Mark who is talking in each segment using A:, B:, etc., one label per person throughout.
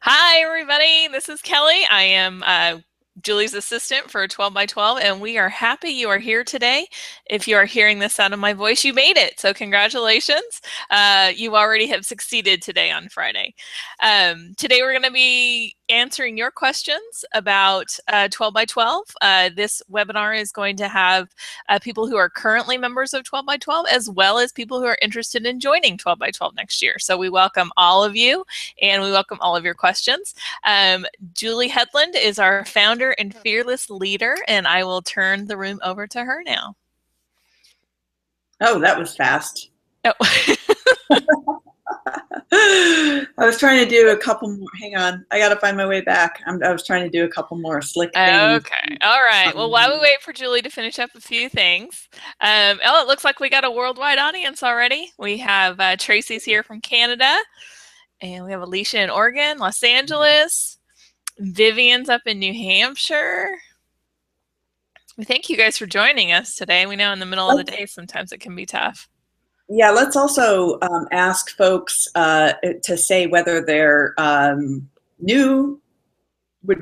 A: Hi, everybody. This is Kelly. I am Julie's assistant for 12 by 12, and we are happy you are here today. If you are hearing the sound of my voice, you made it. So, congratulations. You already have succeeded today on Friday. Today, we're going to be answering your questions about 12 by 12. This webinar is going to have people who are currently members of 12 by 12, as well as people who are interested in joining 12 by 12 next year. So, we welcome all of you, and we welcome all of your questions. Julie Headland is our founder and fearless leader, and I will turn the room over to her now.
B: Oh, that was fast.
A: Oh.
B: I was trying to do a couple more. Hang on, I got to find my way back. I was trying to do a couple more slick things.
A: Okay. All right. Well, while we wait for Julie to finish up a few things, it looks like we got a worldwide audience already. We have Tracy's here from Canada, and we have Alicia in Oregon, Los Angeles. Vivian's up in New Hampshire. We thank you guys for joining us today. We know in the middle of the day, sometimes it can be tough.
B: Yeah, let's also ask folks to say whether they're would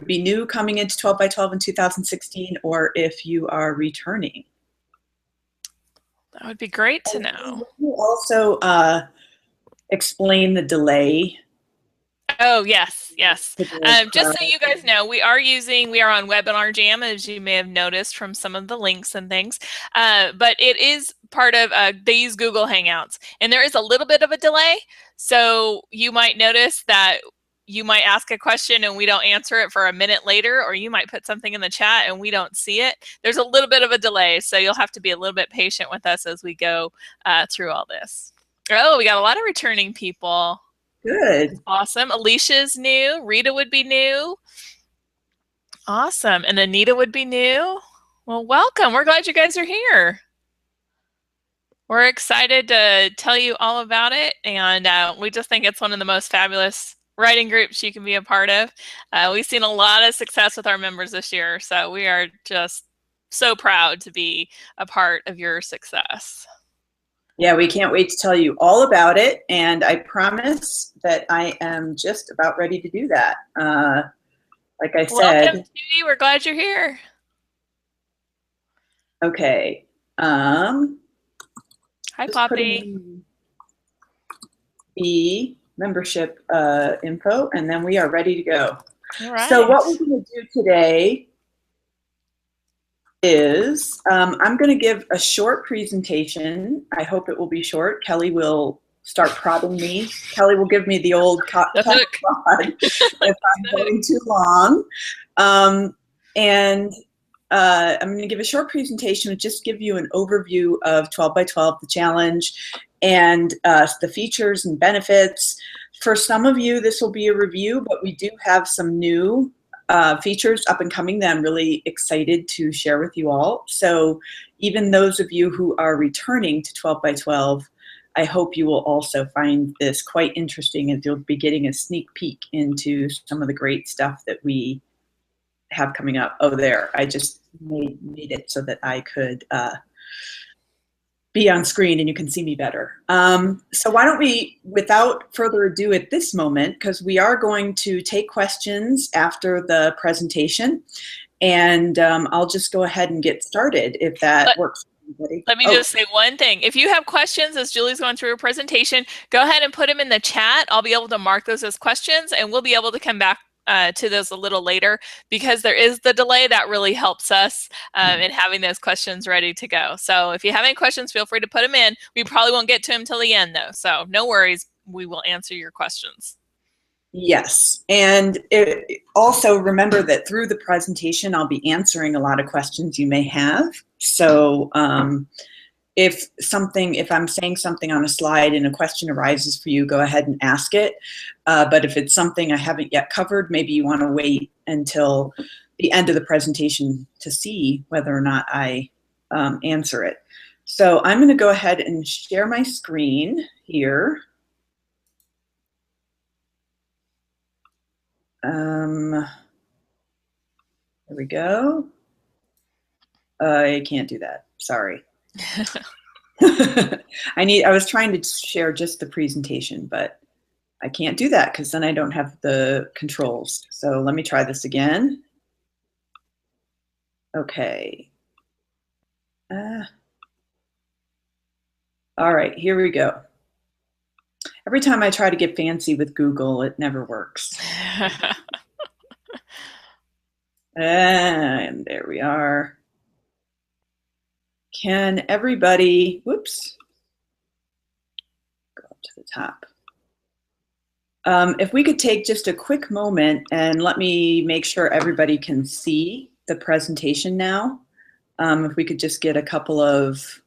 B: be new coming into 12 by 12 in 2016, or if you are returning.
A: That would be great to know.
B: You also explain the delay.
A: Oh, yes, yes. Just so you guys know, we are on Webinar Jam, as you may have noticed from some of the links and things. But it is part of, they use Google Hangouts, and there is a little bit of a delay. So you might notice that you might ask a question and we don't answer it for a minute later, or you might put something in the chat and we don't see it. There's a little bit of a delay, so you'll have to be a little bit patient with us as we go through all this. Oh, we got a lot of returning people.
B: Good.
A: Awesome. Alicia's new. Rita would be new. Awesome. And Anita would be new. Well, welcome. We're glad you guys are here. We're excited to tell you all about it. And we just think it's one of the most fabulous writing groups you can be a part of. We've seen a lot of success with our members this year. So we are just so proud to be a part of your success.
B: Yeah, we can't wait to tell you all about it, and I promise that I am just about ready to do that. Like I said.
A: Welcome, Judy. We're glad you're here.
B: Okay.
A: Hi, Poppy.
B: The membership info, and then we are ready to go.
A: All right.
B: So what we're going to do today is I'm going to give a short presentation. I hope it will be short. Kelly will start prodding me. Kelly will give me the old prod if I'm going too long. And I'm going to give a short presentation and just give you an overview of 12 by 12, the challenge, and the features and benefits. For some of you, this will be a review, but we do have some new features up and coming that I'm really excited to share with you all. So even those of you who are returning to 12 by 12, I hope you will also find this quite interesting, and you'll be getting a sneak peek into some of the great stuff that we have coming up. Oh, there, I just made it so that I could be on screen and you can see me better. So why don't we, without further ado at this moment, because we are going to take questions after the presentation, and I'll just go ahead and get started if that works for everybody.
A: Let me just say one thing. If you have questions as Julie's going through her presentation, go ahead and put them in the chat. I'll be able to mark those as questions, and we'll be able to come back to those a little later, because there is the delay that really helps us in having those questions ready to go. So if you have any questions, feel free to put them in. We probably won't get to them till the end though, so no worries, we will answer your questions.
B: Yes, and also remember that through the presentation I'll be answering a lot of questions you may have. So if I'm saying something on a slide and a question arises for you, go ahead and ask it. But if it's something I haven't yet covered, maybe you want to wait until the end of the presentation to see whether or not I answer it. So I'm going to go ahead and share my screen here. There we go. I can't do that. Sorry. I was trying to share just the presentation, but I can't do that because then I don't have the controls. So let me try this again. Okay. All right, here we go. Every time I try to get fancy with Google, it never works. And there we are. Can everybody, whoops, go up to the top. If we could take just a quick moment and let me make sure everybody can see the presentation now. If we could just get a couple of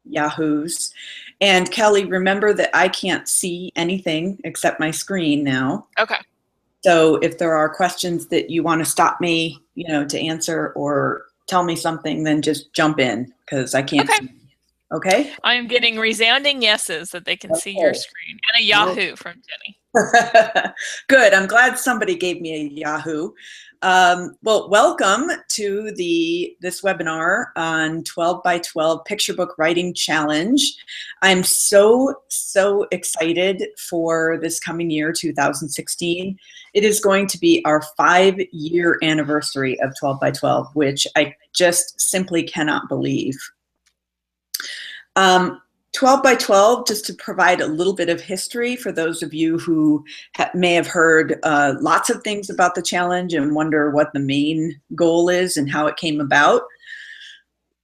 B: yahoos. And Kelly, remember that I can't see anything except my screen now.
A: Okay.
B: So if there are questions that you want to stop me, to answer or tell me something, then just jump in because I can't
A: Okay.
B: see. Okay?
A: I am getting resounding yeses that they can see your screen, and a Yahoo from Jenny.
B: Good. I'm glad somebody gave me a Yahoo. Well, welcome to this webinar on 12 by 12 Picture Book Writing Challenge. I'm so excited for this coming year, 2016. It is going to be our 5-year anniversary of 12 by 12, which I just simply cannot believe. 12 by 12, just to provide a little bit of history for those of you who may have heard lots of things about the challenge and wonder what the main goal is and how it came about.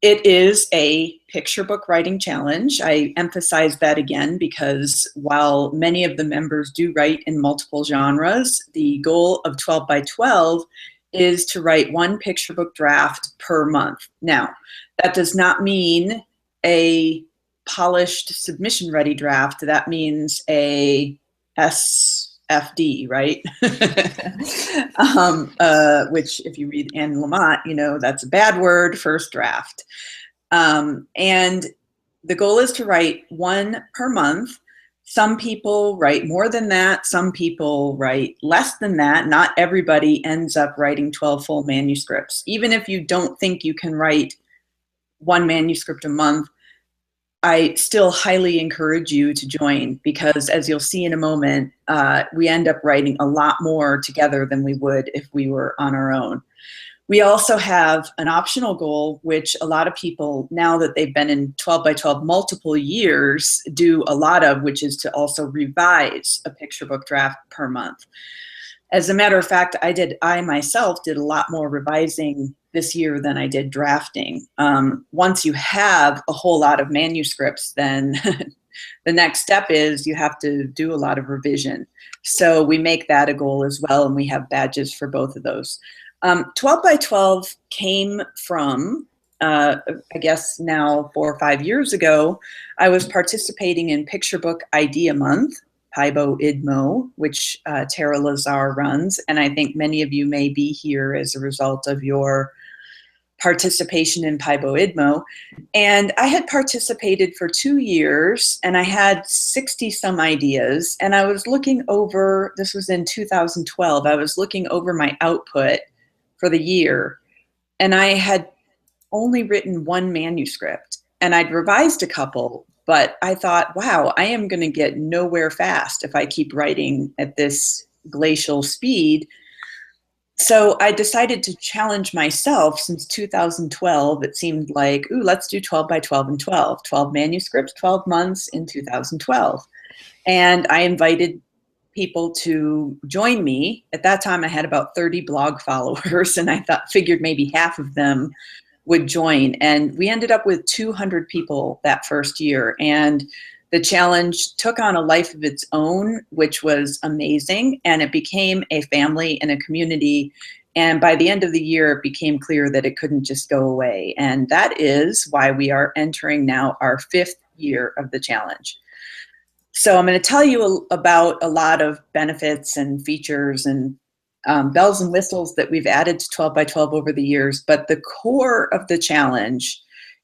B: It is a picture book writing challenge. I emphasize that again because while many of the members do write in multiple genres, the goal of 12 by 12 is to write one picture book draft per month. Now, that does not mean a polished submission ready draft. That means a SFD, right? Which if you read Anne Lamott, that's a bad word, first draft. And the goal is to write one per month. Some people write more than that. Some people write less than that. Not everybody ends up writing 12 full manuscripts. Even if you don't think you can write one manuscript a month, I still highly encourage you to join because, as you'll see in a moment, we end up writing a lot more together than we would if we were on our own. We also have an optional goal, which a lot of people, now that they've been in 12 by 12 multiple years, do a lot of, which is to also revise a picture book draft per month. As a matter of fact, I myself did a lot more revising this year than I did drafting. Once you have a whole lot of manuscripts, then the next step is you have to do a lot of revision. So we make that a goal as well, and we have badges for both of those. 12 by 12 came from, I guess now 4 or 5 years ago, I was participating in Picture Book Idea Month, Pibo IDMO, which Tara Lazar runs, and I think many of you may be here as a result of your participation in Pibo IDMO. And I had participated for 2 years, and I had 60 some ideas, and I was looking over, this was in 2012, I was looking over my output for the year, and I had only written one manuscript, and I'd revised a couple, but I thought, wow, I am going to get nowhere fast if I keep writing at this glacial speed. So I decided to challenge myself. Since 2012, it seemed like, ooh, let's do 12 by 12 and 12, 12 manuscripts, 12 months in 2012. And I invited people to join me. At that time, I had about 30 blog followers, and I figured maybe half of them would join. And we ended up with 200 people that first year. And the challenge took on a life of its own, which was amazing. And it became a family and a community. And by the end of the year, it became clear that it couldn't just go away. And that is why we are entering now our 5th year of the challenge. So I'm going to tell you about a lot of benefits and features and bells and whistles that we've added to 12 by 12 over the years. But the core of the challenge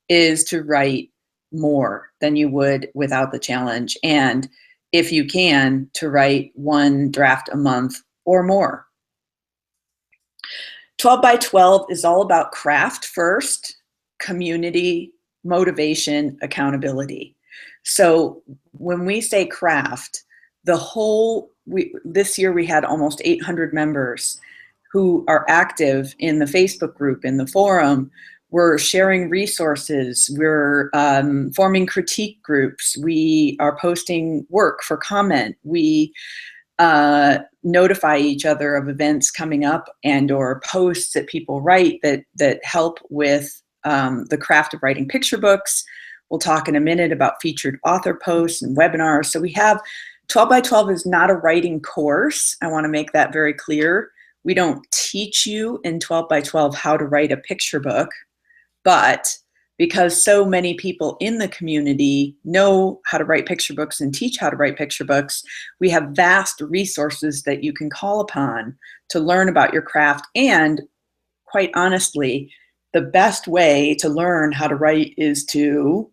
B: is to write more than you would without the challenge. And if you can, to write one draft a month or more. 12 by 12 is all about craft first, community, motivation, accountability. So when we say craft, the whole this year we had almost 800 members who are active in the Facebook group, in the forum. We're sharing resources. We're forming critique groups. We are posting work for comment. We notify each other of events coming up and or posts that people write that help with the craft of writing picture books. We'll talk in a minute about featured author posts and webinars. So we have 12 by 12 is not a writing course. I want to make that very clear. We don't teach you in 12 by 12 how to write a picture book, but because so many people in the community know how to write picture books and teach how to write picture books, we have vast resources that you can call upon to learn about your craft. And quite honestly, the best way to learn how to write is to,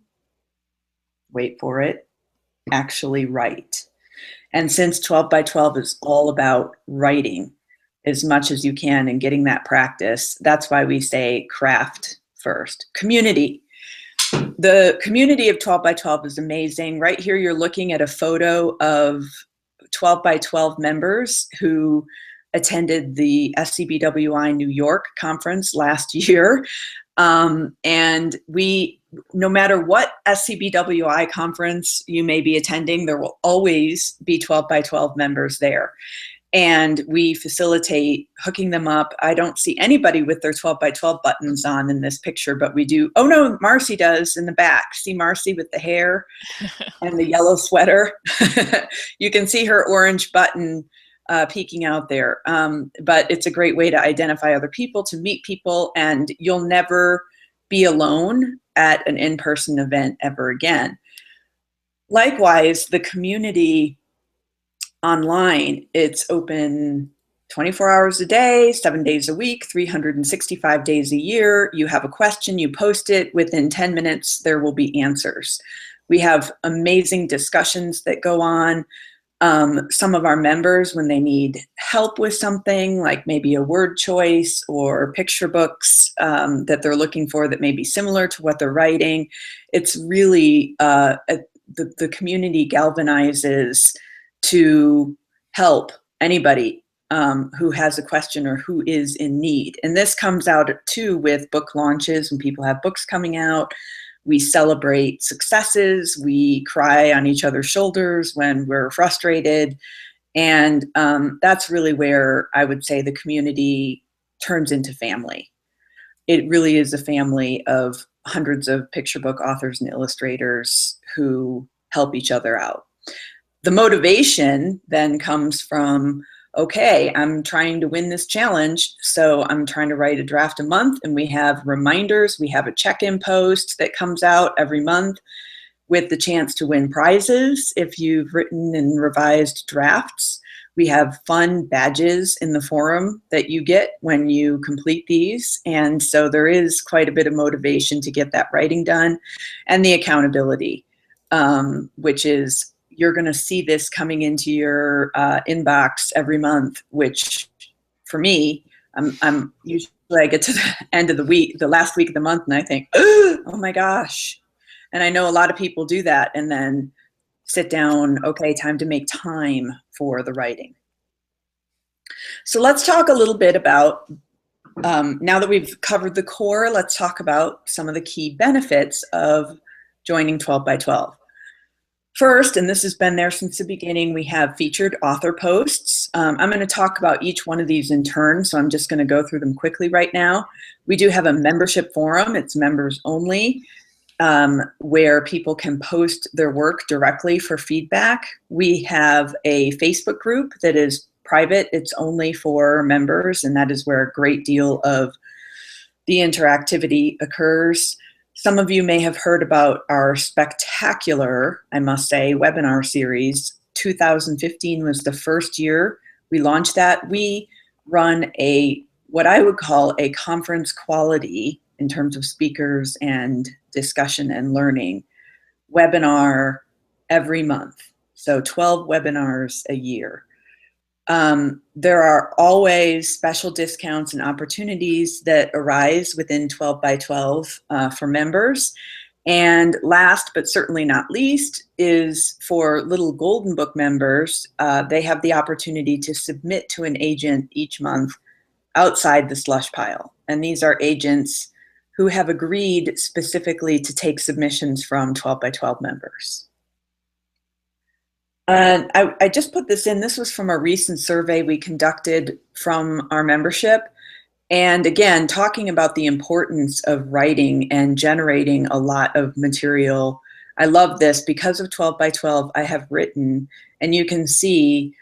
B: wait for it, actually write. And since 12 by 12 is all about writing as much as you can and getting that practice, that's why we say craft first. Community. The community of 12 by 12 is amazing. Right here, you're looking at a photo of 12 by 12 members who attended the SCBWI New York conference last year. And no matter what SCBWI conference you may be attending, there will always be 12 by 12 members there. And we facilitate hooking them up. I don't see anybody with their 12 by 12 buttons on in this picture, but we do. Oh no, Marcy does in the back. See Marcy with the hair and the yellow sweater? You can see her orange button peeking out there. But it's a great way to identify other people, to meet people, and you'll never be alone at an in-person event ever again. Likewise, the community online, it's open 24 hours a day, 7 days a week, 365 days a year. You have a question, you post it, within 10 minutes, there will be answers. We have amazing discussions that go on. Some of our members, when they need help with something, like maybe a word choice or picture books that they're looking for that may be similar to what they're writing, it's really, the community galvanizes to help anybody who has a question or who is in need. And this comes out too with book launches when people have books coming out. We celebrate successes. We cry on each other's shoulders when we're frustrated. And that's really where I would say the community turns into family. It really is a family of hundreds of picture book authors and illustrators who help each other out. The motivation then comes from, okay, I'm trying to win this challenge, so I'm trying to write a draft a month, and we have reminders. We have a check-in post that comes out every month with the chance to win prizes if you've written and revised drafts. We have fun badges in the forum that you get when you complete these, and so there is quite a bit of motivation to get that writing done. And the accountability, which is, you're going to see this coming into your inbox every month, which for me, I'm usually, I get to the end of the week, the last week of the month, and I think, oh my gosh. And I know a lot of people do that and then sit down, okay, time to make time for the writing. So let's talk a little bit about, now that we've covered the core, let's talk about some of the key benefits of joining 12 by 12. First, and this has been there since the beginning, we have featured author posts. I'm going to talk about each one of these in turn, so I'm just going to go through them quickly right now. We do have a membership forum. It's members only, where people can post their work directly for feedback. We have a Facebook group that is private. It's only for members, and that is where a great deal of the interactivity occurs. Some of you may have heard about our spectacular, I must say, webinar series. 2015 was the first year we launched that. We run what I would call a conference quality in terms of speakers and discussion and learning webinar every month. So 12 webinars a year. There are always special discounts and opportunities that arise within 12 by 12 for members. And last but certainly not least is for little Golden Book members, they have the opportunity to submit to an agent each month outside the slush pile. And these are agents who have agreed specifically to take submissions from 12 by 12 members. And I just put this in. This was from a recent survey we conducted from our membership. And again, talking about the importance of writing and generating a lot of material. I love this. Because of 12 by 12, I have written, and you can see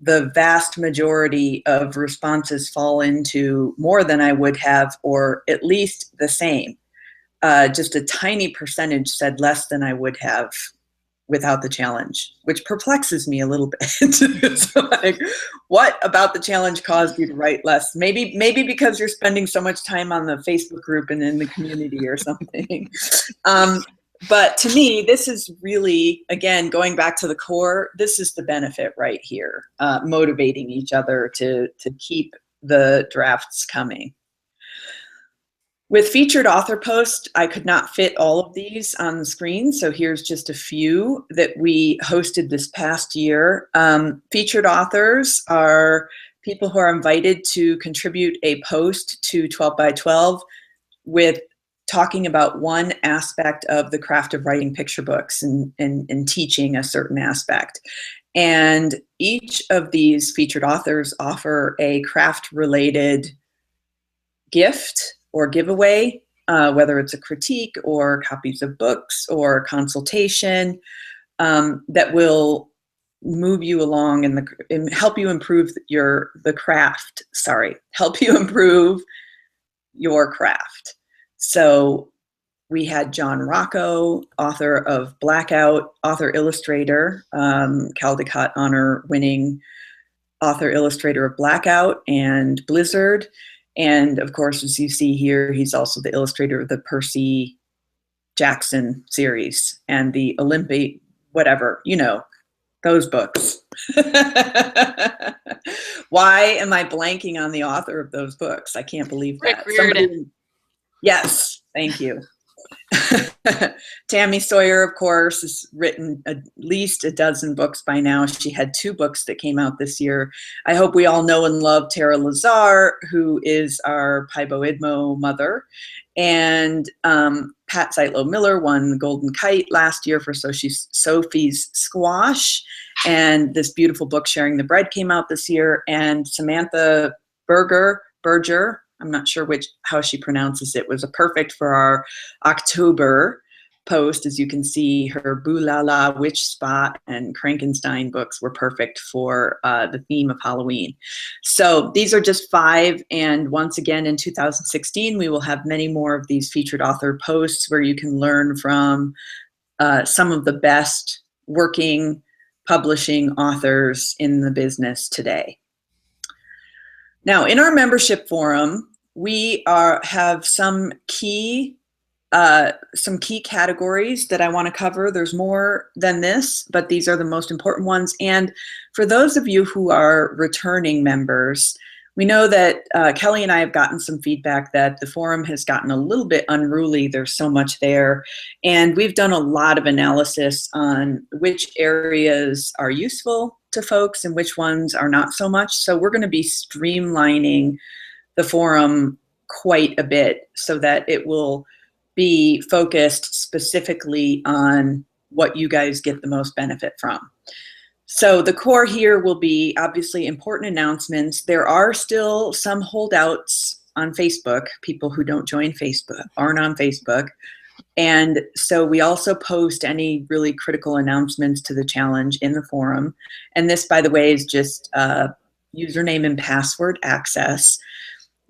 B: the vast majority of responses fall into more than I would have, or at least the same. Just a tiny percentage said less than I would have without the challenge, which perplexes me a little bit. It's like, what about the challenge caused you to write less? Maybe because you're spending so much time on the Facebook group and in the community or something. But to me, this is really, again, going back to the core, this is the benefit right here, motivating each other to keep the drafts coming. With featured author posts, I could not fit all of these on the screen, so here's just a few that we hosted this past year. Featured authors are people who are invited to contribute a post to 12 by 12 with talking about one aspect of the craft of writing picture books and teaching a certain aspect. And each of these featured authors offer a craft-related gift or giveaway, whether it's a critique or copies of books or consultation, that will move you along and help you improve help you improve your craft. So we had John Rocco, author of Blackout, author-illustrator, Caldecott honor-winning author-illustrator of Blackout and Blizzard. And of course, as you see here, he's also the illustrator of the Percy Jackson series and the Olympic, whatever, those books. Why am I blanking on the author of those books? I can't believe that.
A: Rick Riordan.
B: Yes, thank you. Tammy Sawyer, of course, has written at least a dozen books by now. She had 2 books that came out this year. I hope we all know and love Tara Lazar, who is our Pibo Idmo mother. And Pat Zeitlo Miller won the Golden Kite last year for Sophie's Squash. And this beautiful book, Sharing the Bread, came out this year. And Samantha Berger, I'm not sure how she pronounces it, was a perfect for our October post. As you can see, her Boo La La, Witch Spot, and Frankenstein books were perfect for the theme of Halloween. So these are just 5, and once again in 2016, we will have many more of these featured author posts where you can learn from some of the best working publishing authors in the business today. Now, in our membership forum, we have some key categories that I want to cover. There's more than this, but these are the most important ones. And for those of you who are returning members, we know that Kelly and I have gotten some feedback that the forum has gotten a little bit unruly. There's so much there. And we've done a lot of analysis on which areas are useful to folks and which ones are not so much. So we're going to be streamlining the forum quite a bit so that it will be focused specifically on what you guys get the most benefit from. So the core here will be obviously important announcements. There are still some holdouts on Facebook, people who don't join Facebook, aren't on Facebook. And so we also post any really critical announcements to the challenge in the forum. And this, by the way, is just username and password access.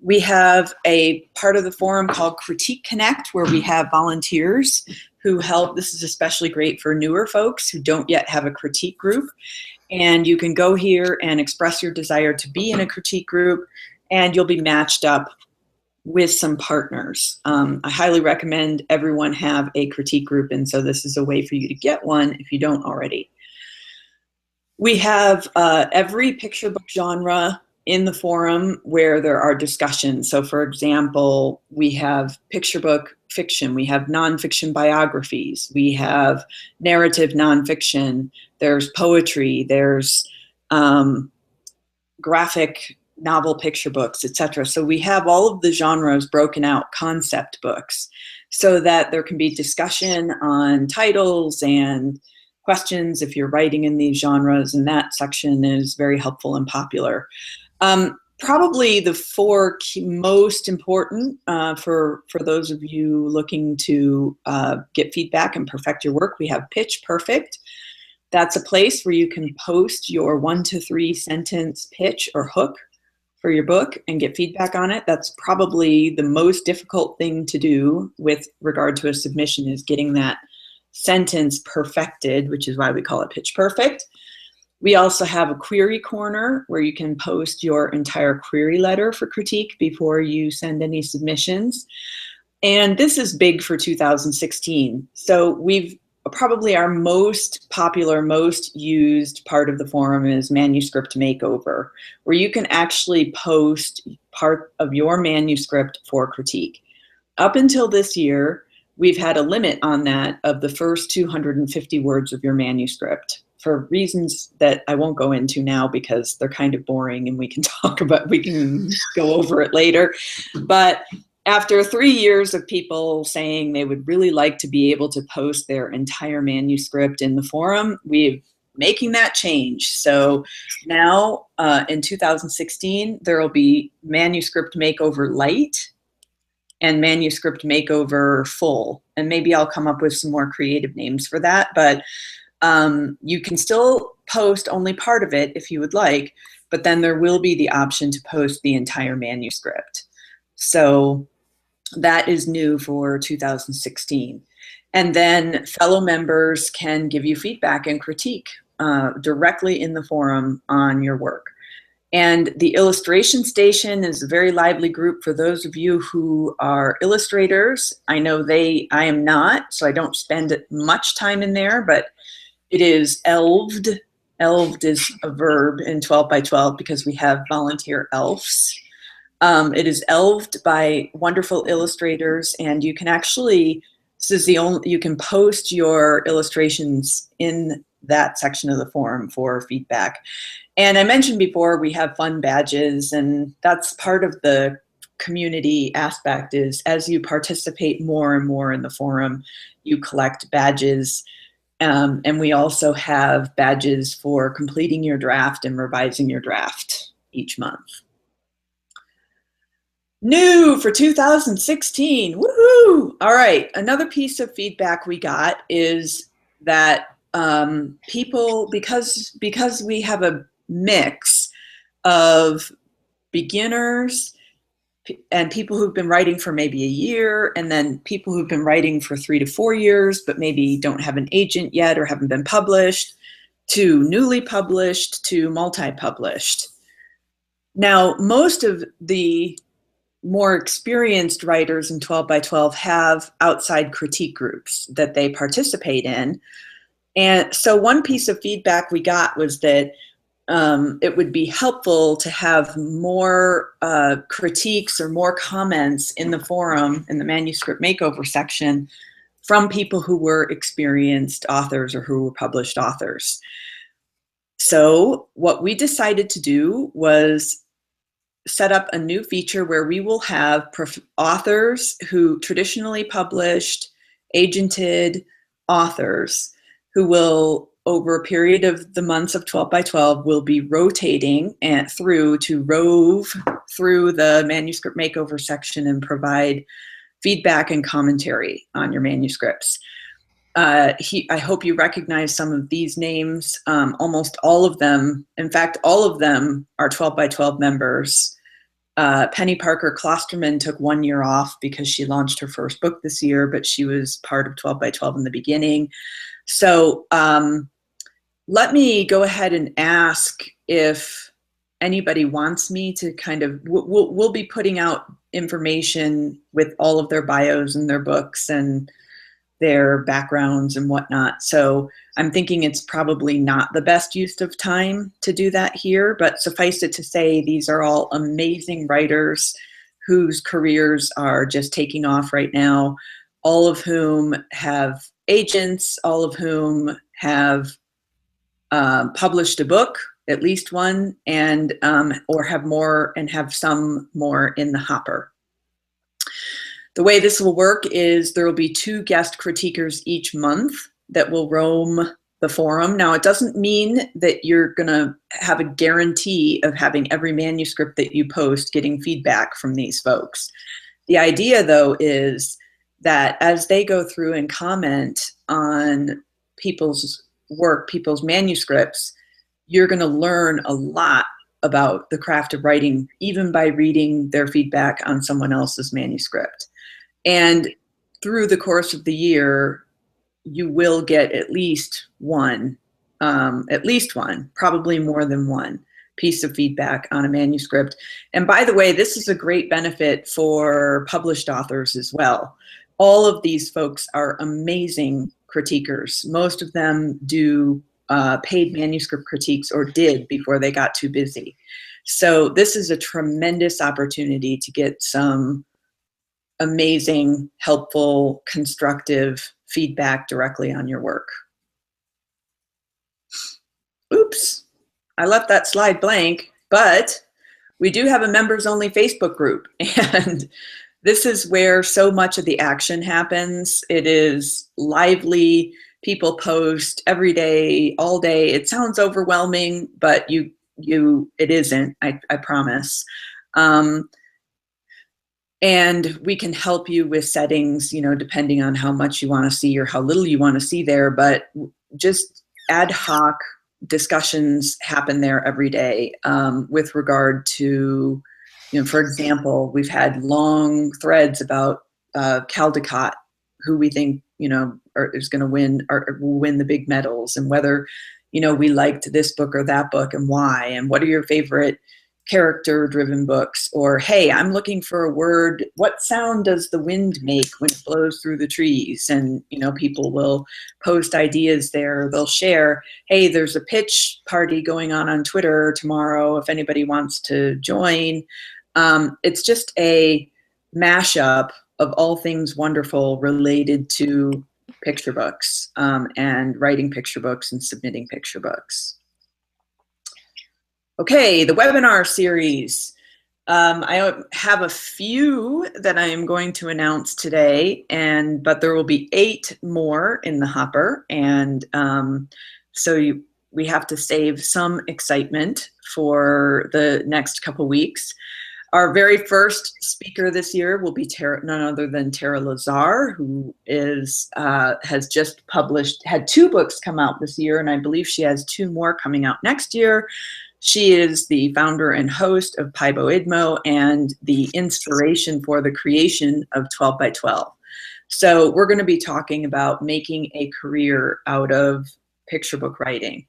B: We have a part of the forum called Critique Connect, where we have volunteers who help. This is especially great for newer folks who don't yet have a critique group. And you can go here and express your desire to be in a critique group, and you'll be matched up with some partners. I highly recommend everyone have a critique group, and so this is a way for you to get one if you don't already. We have every picture book genre in the forum where there are discussions. So for example, we have picture book fiction. We have nonfiction biographies. We have narrative nonfiction. There's poetry. There's graphic novel picture books, etc. So we have all of the genres broken out, concept books, so that there can be discussion on titles and questions if you're writing in these genres, and that section is very helpful and popular. Probably the four most important for those of you looking to get feedback and perfect your work. We have Pitch Perfect. That's a place where you can post your 1 to 3 sentence pitch or hook for your book and get feedback on it. That's probably the most difficult thing to do with regard to a submission, is getting that sentence perfected, which is why we call it Pitch Perfect. We also have a query corner where you can post your entire query letter for critique before you send any submissions. And this is big for 2016. So we've probably our most popular, most used part of the forum is manuscript makeover, where you can actually post part of your manuscript for critique. Up until this year, we've had a limit on that of the first 250 words of your manuscript, for reasons that I won't go into now because they're kind of boring and we can go over it later. But after 3 years of people saying they would really like to be able to post their entire manuscript in the forum, we're making that change. So now in 2016, there will be Manuscript Makeover Lite and Manuscript Makeover Full. And maybe I'll come up with some more creative names for that. But you can still post only part of it if you would like, but then there will be the option to post the entire manuscript. So that is new for 2016. And then fellow members can give you feedback and critique directly in the forum on your work. And the Illustration Station is a very lively group for those of you who are illustrators. I know I am not, so I don't spend much time in there, but it is elved. Elved is a verb in 12 by 12 because we have volunteer elves. It is elved by wonderful illustrators, and you can actually, you can post your illustrations in that section of the forum for feedback. And I mentioned before, we have fun badges, and that's part of the community aspect, is as you participate more and more in the forum, you collect badges. And we also have badges for completing your draft and revising your draft each month. New for 2016, woohoo! All right, another piece of feedback we got is that people, because we have a mix of beginners and people who've been writing for maybe a year, and then people who've been writing for 3 to 4 years, but maybe don't have an agent yet or haven't been published, to newly published, to multi-published. Now, most of the more experienced writers in 12 by 12 have outside critique groups that they participate in. And so one piece of feedback we got was that it would be helpful to have more critiques or more comments in the forum, in the manuscript makeover section, from people who were experienced authors or who were published authors. So what we decided to do was set up a new feature where we will have authors who traditionally published, agented authors who will, over a period of the months of 12 by 12, will be rotating to rove through the manuscript makeover section and provide feedback and commentary on your manuscripts. I hope you recognize some of these names. Almost all of them, in fact, all of them are 12 by 12 members. Penny Parker Klosterman took 1 year off because she launched her first book this year, but she was part of 12 by 12 in the beginning. So let me go ahead and ask if anybody wants me to kind of, we'll be putting out information with all of their bios and their books and their backgrounds and whatnot. So I'm thinking it's probably not the best use of time to do that here, but suffice it to say, these are all amazing writers whose careers are just taking off right now. all of whom have agents, all of whom have published a book, at least one, and or have more and have some more in the hopper. The way this will work is there will be 2 guest critiquers each month that will roam the forum. Now, it doesn't mean that you're going to have a guarantee of having every manuscript that you post getting feedback from these folks. The idea, though, is that as they go through and comment on people's work, people's manuscripts, you're going to learn a lot about the craft of writing, even by reading their feedback on someone else's manuscript. And through the course of the year, you will get at least one, probably more than one piece of feedback on a manuscript. And by the way, this is a great benefit for published authors as well. All of these folks are amazing critiquers. Most of them do paid manuscript critiques, or did before they got too busy. So this is a tremendous opportunity to get some amazing, helpful, constructive feedback directly on your work. Oops, I left that slide blank, but we do have a members only Facebook group, and this is where so much of the action happens. It is lively. People post every day, all day. It sounds overwhelming, but it isn't, I promise. And we can help you with settings, depending on how much you want to see or how little you want to see there, but just ad hoc discussions happen there every day with regard to, for example, we've had long threads about Caldecott, who we think, is going to win or will win the big medals, and whether, we liked this book or that book and why, and what are your favorite character-driven books, or hey, I'm looking for a word. What sound does the wind make when it blows through the trees? And people will post ideas there. They'll share, hey, there's a pitch party going on Twitter tomorrow if anybody wants to join. It's just a mashup of all things wonderful related to picture books and writing picture books and submitting picture books. Okay, the webinar series. I have a few that I am going to announce today, but there will be 8 more in the hopper, and we have to save some excitement for the next couple weeks. Our very first speaker this year will be none other than Tara Lazar, who has just had 2 books come out this year, and I believe she has 2 more coming out next year. She is the founder and host of Paibo Idmo and the inspiration for the creation of 12 by 12. So we're going to be talking about making a career out of picture book writing.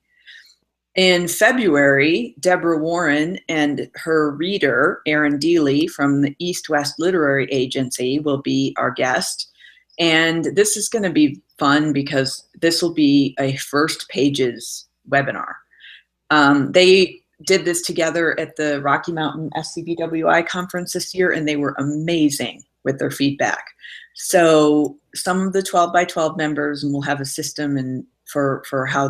B: In February, Deborah Warren and her reader, Erin Deely from the East West Literary Agency, will be our guest. And this is going to be fun because this will be a First Pages webinar. They did this together at the Rocky Mountain SCBWI conference this year, and they were amazing with their feedback. So some of the 12 by 12 members, and we'll have a system and for how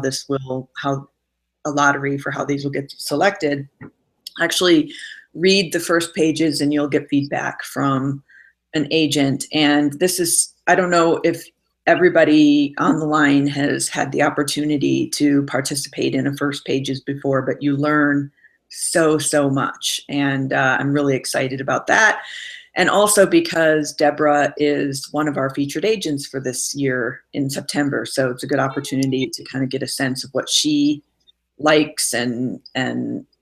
B: a lottery for how these will get selected, actually read the first pages and you'll get feedback from an agent. And this is, I don't know if everybody on the line has had the opportunity to participate in a First Pages before, but you learn so much. And I'm really excited about that. And also because Deborah is one of our featured agents for this year in September. So it's a good opportunity to kind of get a sense of what she likes and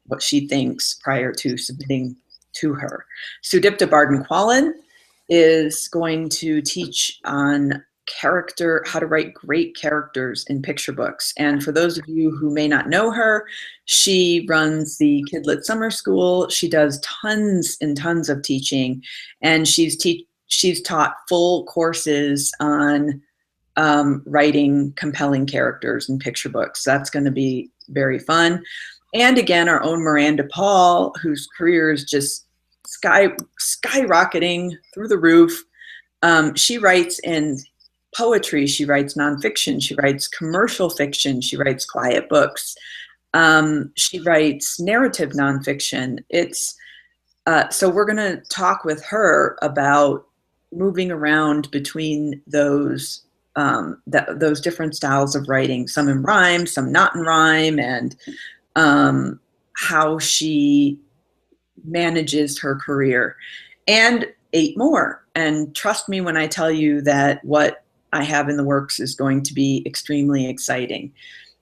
B: what she thinks prior to submitting to her. Sudipta Barden-Quallen is going to teach on how to write great characters in picture books. And for those of you who may not know her, she runs the Kidlit Summer School. She does tons and tons of teaching, and she's taught full courses on writing compelling characters in picture books. That's going to be very fun. And again, our own Miranda Paul, whose career is just skyrocketing through the roof. She writes in poetry, she writes nonfiction, she writes commercial fiction, she writes quiet books, she writes narrative nonfiction. So we're going to talk with her about moving around between those those different styles of writing, some in rhyme, some not in rhyme, and how she manages her career, and 8 more. And trust me when I tell you that what I have in the works is going to be extremely exciting.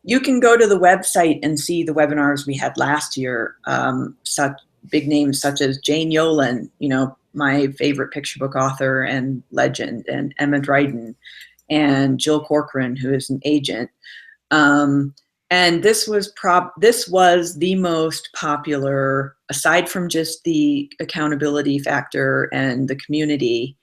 B: You can go to the website and see the webinars we had last year, such big names such as Jane Yolen, my favorite picture book author and legend, and Emma Dryden, and Jill Corcoran, who is an agent. And this was the most popular, aside from just the accountability factor and the community.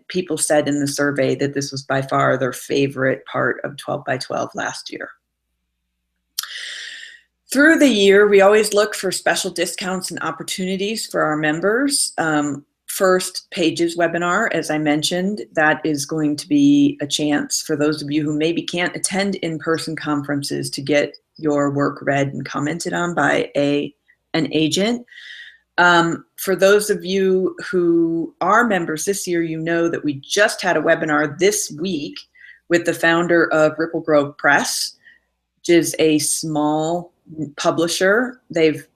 B: People said in the survey that this was by far their favorite part of 12 by 12 last year. Through the year, we always look for special discounts and opportunities for our members. First Pages webinar, as I mentioned, that is going to be a chance for those of you who maybe can't attend in-person conferences to get your work read and commented on by an agent. For those of you who are members this year, you know that we just had a webinar this week with the founder of Ripple Grove Press, which is a small publisher. They've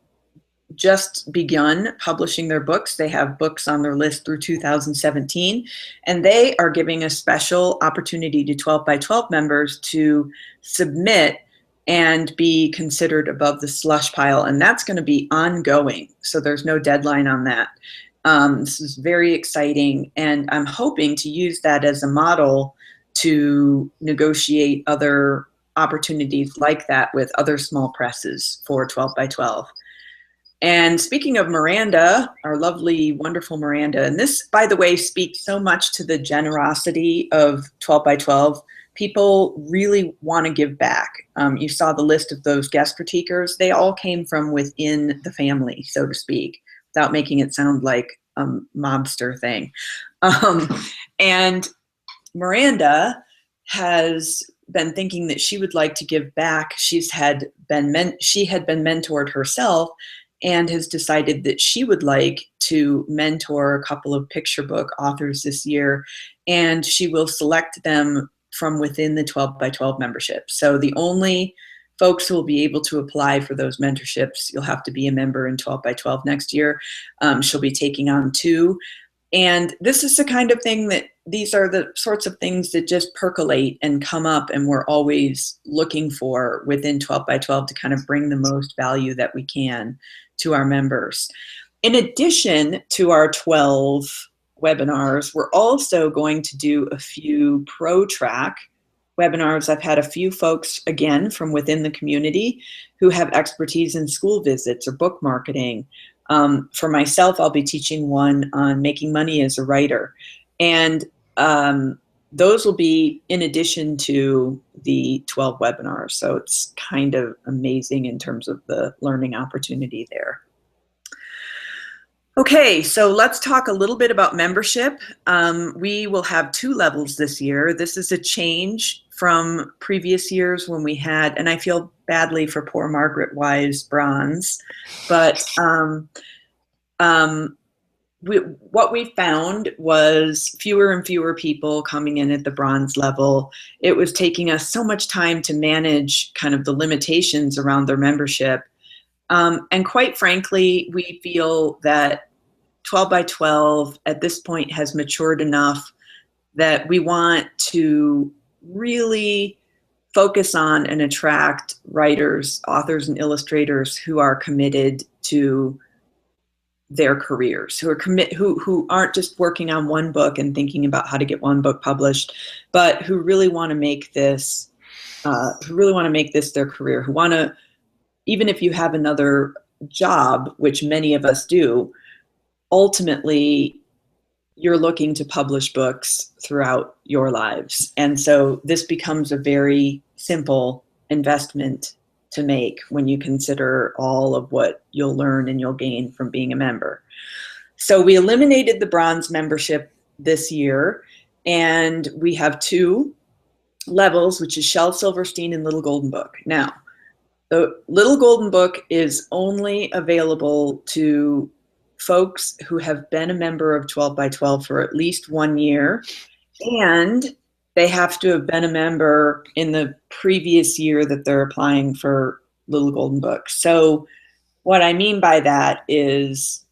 B: just begun publishing their books. They have books on their list through 2017, and they are giving a special opportunity to 12 by 12 members to submit and be considered above the slush pile, and that's going to be ongoing, so there's no deadline on that. This is very exciting, and I'm hoping to use that as a model to negotiate other opportunities like that with other small presses for 12 by 12. And speaking of Miranda, our lovely, wonderful Miranda, and this, by the way, speaks so much to the generosity of 12 by 12. People really want to give back. You saw the list of those guest critiquers. They all came from within the family, so to speak, without making it sound like a mobster thing. And Miranda has been thinking that she would like to give back. She had been mentored herself, and has decided that she would like to mentor a couple of picture book authors this year, and she will select them from within the 12 by 12 membership. So the only folks who will be able to apply for those mentorships, you'll have to be a member in 12 by 12 next year. She'll be taking on 2. And this is the kind of thing these are the sorts of things that just percolate and come up, and we're always looking for within 12 by 12 to kind of bring the most value that we can to our members. In addition to our 12 webinars, we're also going to do a few pro track webinars. I've had a few folks, again, from within the community who have expertise in school visits or book marketing. For myself, I'll be teaching one on making money as a writer. And those will be in addition to the 12 webinars. So it's kind of amazing in terms of the learning opportunity there. Okay, so let's talk a little bit about membership. We will have 2 levels this year. This is a change from previous years when we had, and I feel badly for poor Margaret Wise Bronze, but what we found was fewer and fewer people coming in at the bronze level. It was taking us so much time to manage kind of the limitations around their membership. And quite frankly, we feel that 12 by 12 at this point has matured enough that we want to really focus on and attract writers, authors, and illustrators who are committed to their careers, who aren't just working on one book and thinking about how to get one book published, but who really want to make this their career, who want to, even if you have another job, which many of us do, ultimately you're looking to publish books throughout your lives. And so this becomes a very simple investment to make when you consider all of what you'll learn and you'll gain from being a member. So we eliminated the bronze membership this year, and we have 2 levels, which is Shel Silverstein and Little Golden Book. Now, the Little Golden Book is only available to folks who have been a member of 12 by 12 for at least 1 year, and they have to have been a member in the previous year that they're applying for Little Golden Book. So what I mean by that is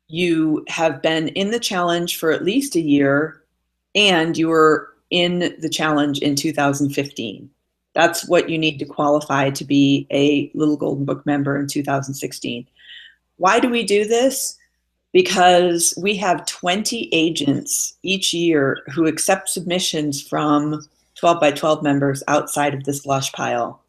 B: you have been in the challenge for at least a year, and you were in the challenge in 2015. That's what you need to qualify to be a Little Golden Book member in 2016. Why do we do this? Because we have 20 agents each year who accept submissions from 12 by 12 members outside of the slush pile.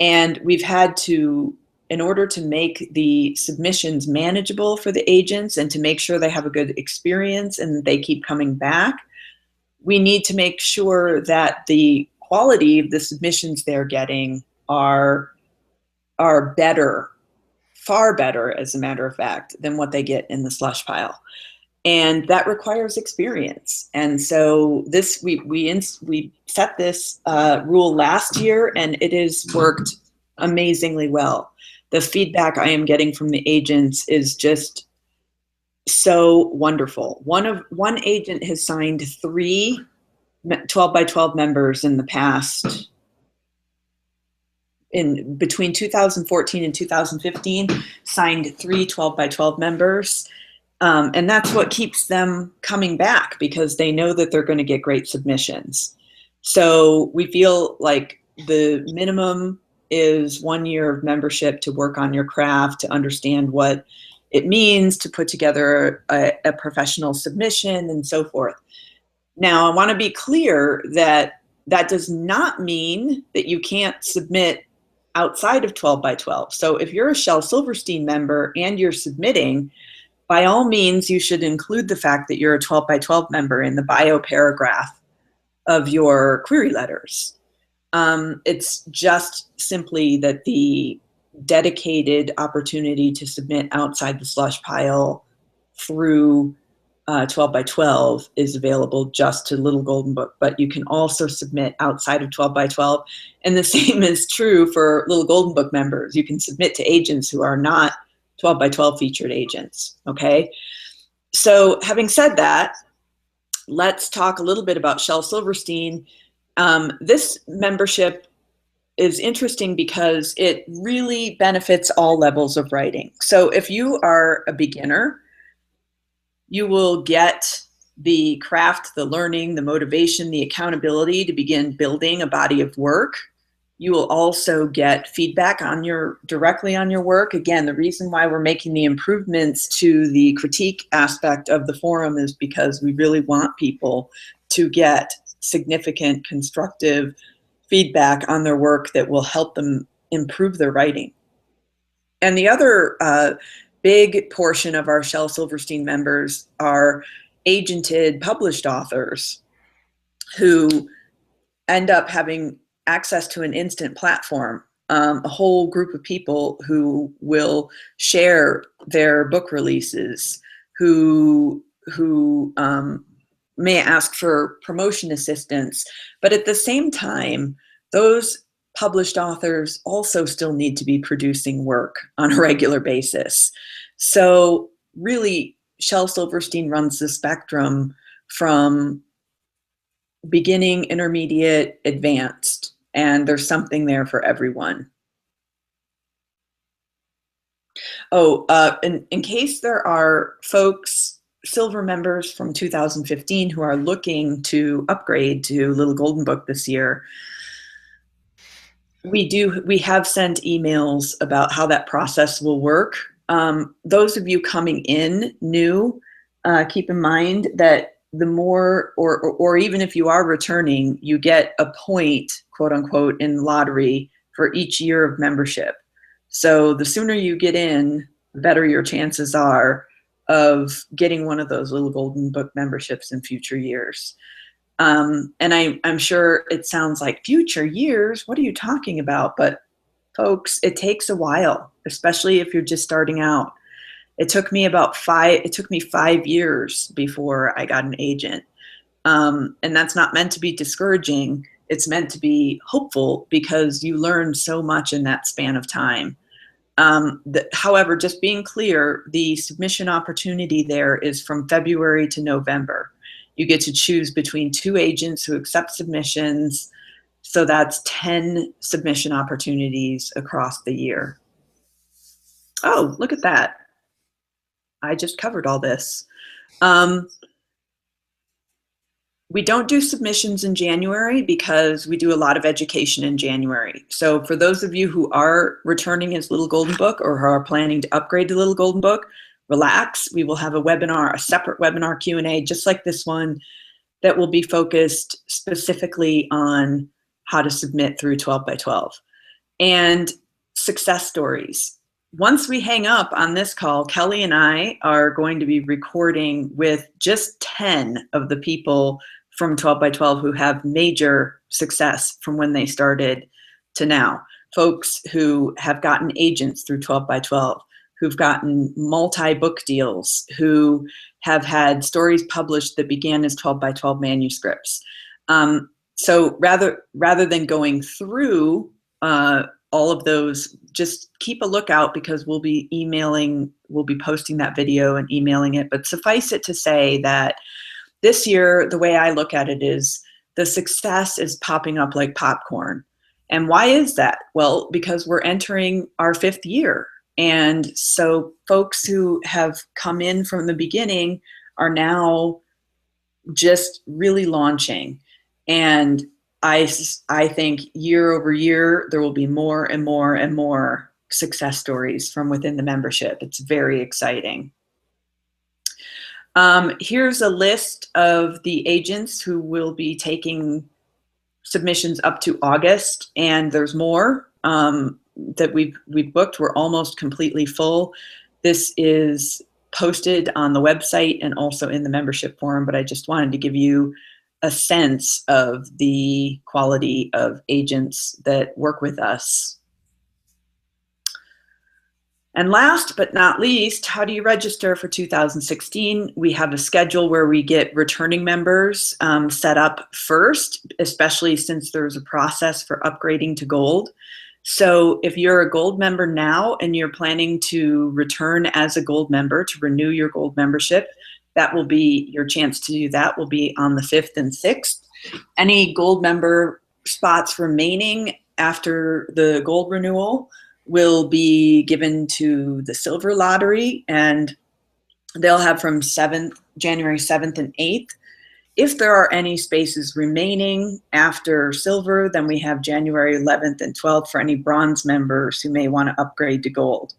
B: And we've had to, in order to make the submissions manageable for the agents and to make sure they have a good experience and they keep coming back, we need to make sure that the quality of the submissions they're getting are better, far better, as a matter of fact, than what they get in the slush pile. And that requires experience. And so this we set this rule last year, and it has worked amazingly well. The feedback I am getting from the agents is just so wonderful. One agent has signed 3 12 by 12 members in the past, in between 2014 and 2015, signed 3 12 by 12 members. And that's what keeps them coming back, because they know that they're going to get great submissions. So we feel like the minimum is 1 year of membership to work on your craft, to understand what it means to put together a professional submission and so forth. Now, I want to be clear that that does not mean that you can't submit outside of 12 by 12. So if you're a Shel Silverstein member and you're submitting, by all means, you should include the fact that you're a 12 by 12 member in the bio paragraph of your query letters. It's just simply that the dedicated opportunity to submit outside the slush pile through 12 by 12 is available just to Little Golden Book, but you can also submit outside of 12 by 12. And the same is true for Little Golden Book members. You can submit to agents who are not 12 by 12 featured agents, okay? So having said that, let's talk a little bit about Shel Silverstein. This membership is interesting because it really benefits all levels of writing. So if you are a beginner, you will get the craft, the learning, the motivation, the accountability to begin building a body of work. You will also get feedback directly on your work. Again, the reason why we're making the improvements to the critique aspect of the forum is because we really want people to get significant constructive feedback on their work that will help them improve their writing. And the other big portion of our Shel Silverstein members are agented published authors who end up having access to an instant platform, a whole group of people who will share their book releases, who may ask for promotion assistance. But at the same time, those published authors also still need to be producing work on a regular basis. So really, Shel Silverstein runs the spectrum from beginning, intermediate, advanced, and there's something there for everyone. Oh, in case there are folks, silver members from 2015 who are looking to upgrade to Little Golden Book this year, we have sent emails about how that process will work. Those of you coming in new, keep in mind that the more, or even if you are returning, you get a point, quote unquote, in the lottery for each year of membership. So the sooner you get in, the better your chances are of getting one of those Little Golden Book memberships in future years. And I'm sure it sounds like future years, what are you talking about? But folks, it takes a while, especially if you're just starting out. It took me 5 years before I got an agent. And that's not meant to be discouraging. It's meant to be hopeful because you learn so much in that span of time. However, just being clear, the submission opportunity there is from February to November. You get to choose between 2 agents who accept submissions. So that's 10 submission opportunities across the year. Oh, look at that. I just covered all this. We don't do submissions in January because we do a lot of education in January. So for those of you who are returning as Little Golden Book or who are planning to upgrade to Little Golden Book, relax. We will have a webinar, a separate webinar Q&A, just like this one, that will be focused specifically on how to submit through 12 by 12. And success stories. Once we hang up on this call, Kelly and I are going to be recording with just 10 of the people from 12 by 12 who have major success from when they started to now. Folks who have gotten agents through 12 by 12, who've gotten multi-book deals, who have had stories published that began as 12 by 12 manuscripts. So rather than going through all of those, just keep a lookout because we'll be posting that video and emailing it. But suffice it to say that this year, the way I look at it is the success is popping up like popcorn. And why is that? Well, because we're entering our 5th year. And so folks who have come in from the beginning are now just really launching. And I think year over year, there will be more and more and more success stories from within the membership. It's very exciting. Here's a list of the agents who will be taking submissions up to August, and there's more that we've booked. We're almost completely full. This is posted on the website and also in the membership forum, but I just wanted to give you a sense of the quality of agents that work with us. And last but not least, how do you register for 2016? We have a schedule where we get returning members set up first, especially since there's a process for upgrading to gold. So if you're a gold member now and you're planning to return as a gold member to renew your gold membership, that will be your chance to do that will be on the 5th and 6th. Any gold member spots remaining after the gold renewal will be given to the silver lottery, and they'll have from January 7th and 8th. If there are any spaces remaining after silver, then we have January 11th and 12th for any bronze members who may want to upgrade to gold.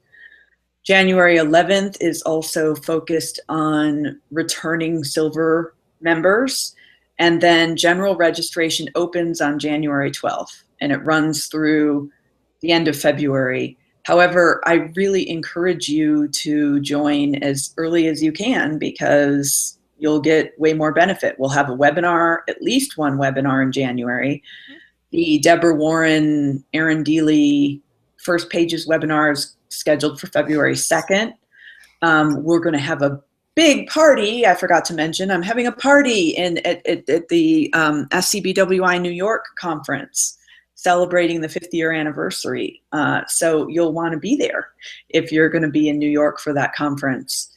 B: January 11th is also focused on returning silver members, and then general registration opens on January 12th, and it runs through the end of February. However, I really encourage you to join as early as you can because you'll get way more benefit. We'll have a webinar, at least one webinar in January. The Deborah Warren, Aaron Deely First Pages webinar is scheduled for February 2nd. We're going to have a big party. I forgot to mention, I'm having a party at the SCBWI New York conference celebrating the 5th year anniversary. So you'll want to be there if you're going to be in New York for that conference.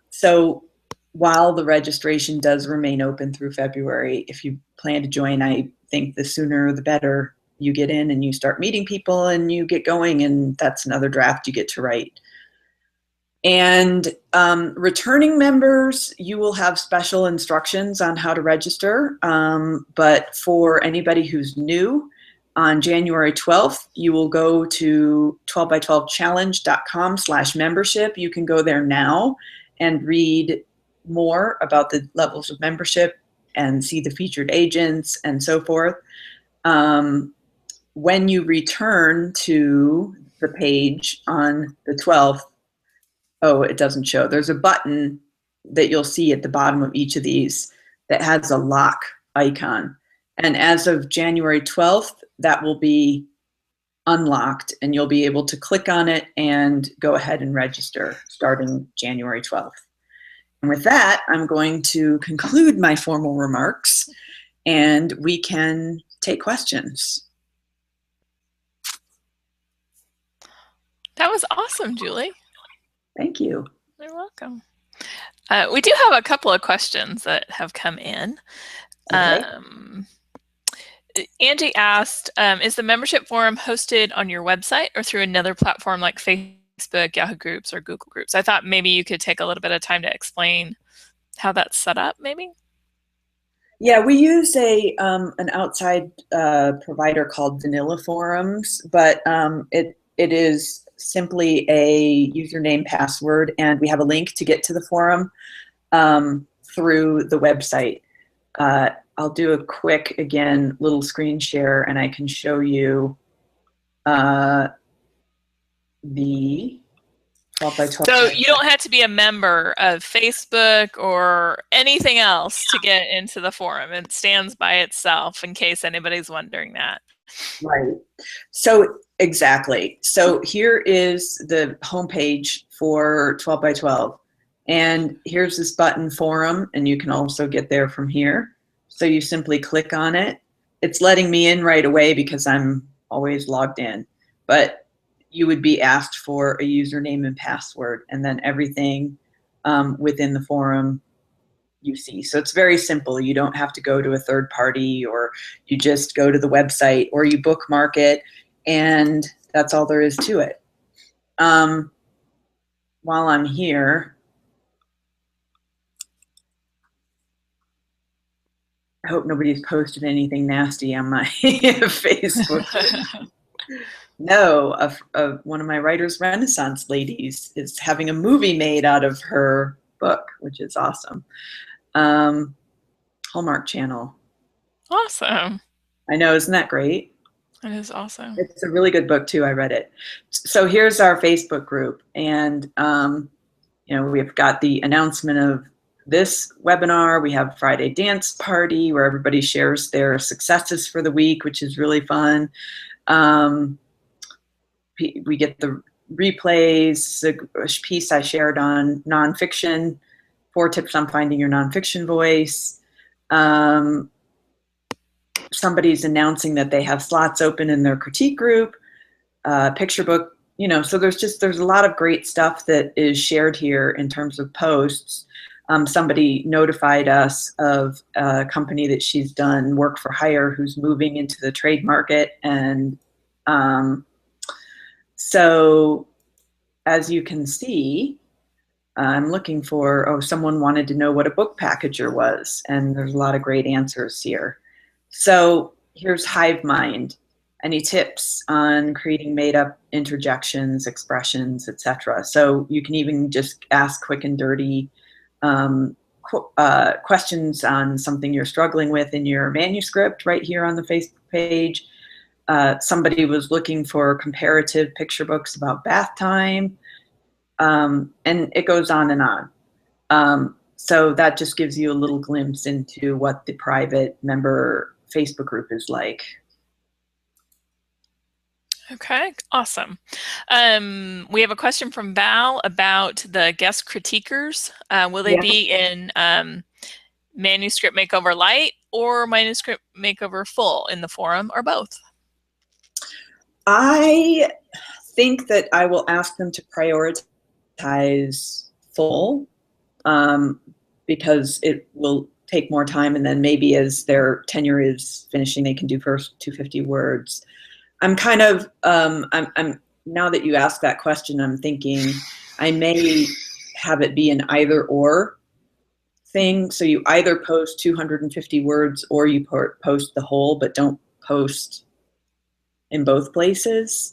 B: So while the registration does remain open through February, if you plan to join, I think the sooner the better you get in and you start meeting people and you get going, and that's another draft you get to write. And returning members, you will have special instructions on how to register. But for anybody who's new, on January 12th, you will go to 12by12challenge.com/membership. You can go there now and read more about the levels of membership and see the featured agents and so forth. When you return to the page on the 12th, oh, it doesn't show. There's a button that you'll see at the bottom of each of these that has a lock icon. And as of January 12th, that will be unlocked, and you'll be able to click on it and go ahead and register starting January 12th. And with that, I'm going to conclude my formal remarks, and we can take questions.
A: That was awesome, Julie.
B: Thank you.
A: You're welcome. We do have a couple of questions that have come in.
B: Okay.
A: Angie asked, is the membership forum hosted on your website or through another platform like Facebook, Yahoo Groups, or Google Groups? I thought maybe you could take a little bit of time to explain how that's set up, maybe?
B: Yeah, we use an outside provider called Vanilla Forums, but it is simply a username, password, and we have a link to get to the forum through the website. I'll do a quick, again, little screen share, and I can show you the 12 by 12.
A: So you don't have to be a member of Facebook or anything else to get into the forum. It stands by itself, in case anybody's wondering that.
B: Right. So exactly. So here is the homepage for 12 by 12. And here's this button, forum, and you can also get there from here. So you simply click on it. It's letting me in right away because I'm always logged in. But you would be asked for a username and password, and then everything within the forum you see. So it's very simple. You don't have to go to a third party, or you just go to the website, or you bookmark it, and that's all there is to it. While I'm here, I hope nobody's posted anything nasty on my Facebook. No, one of my Writers Renaissance ladies is having a movie made out of her book, which is awesome. Hallmark Channel.
A: Awesome.
B: I know, isn't that great?
A: That is awesome.
B: It's a really good book too. I read it. So here's our Facebook group, and we've got the announcement of this webinar. We have Friday dance party where everybody shares their successes for the week, which is really fun. We get the replays, a piece I shared on nonfiction, 4 tips on finding your nonfiction voice. Somebody's announcing that they have slots open in their critique group, picture book, so there's a lot of great stuff that is shared here in terms of posts. Somebody notified us of a company that she's done work for hire who's moving into the trade market. And so as you can see, I'm looking for, someone wanted to know what a book packager was, and there's a lot of great answers here. So here's Hive Mind. Any tips on creating made-up interjections, expressions, etc.? So you can even just ask quick and dirty questions on something you're struggling with in your manuscript right here on the Facebook page. Somebody was looking for comparative picture books about bath time, and it goes on and on. So that just gives you a little glimpse into what the private member Facebook group is like.
A: Okay, awesome. We have a question from Val about the guest critiquers. Will they be in Manuscript Makeover Lite or Manuscript Makeover Full in the forum, or both?
B: I think that I will ask them to prioritize full, because it will take more time, and then maybe as their tenure is finishing, they can do first 250 words. I'm kind of, I'm now that you ask that question, I'm thinking I may have it be an either or thing. So you either post 250 words or you post the whole, but don't post in both places.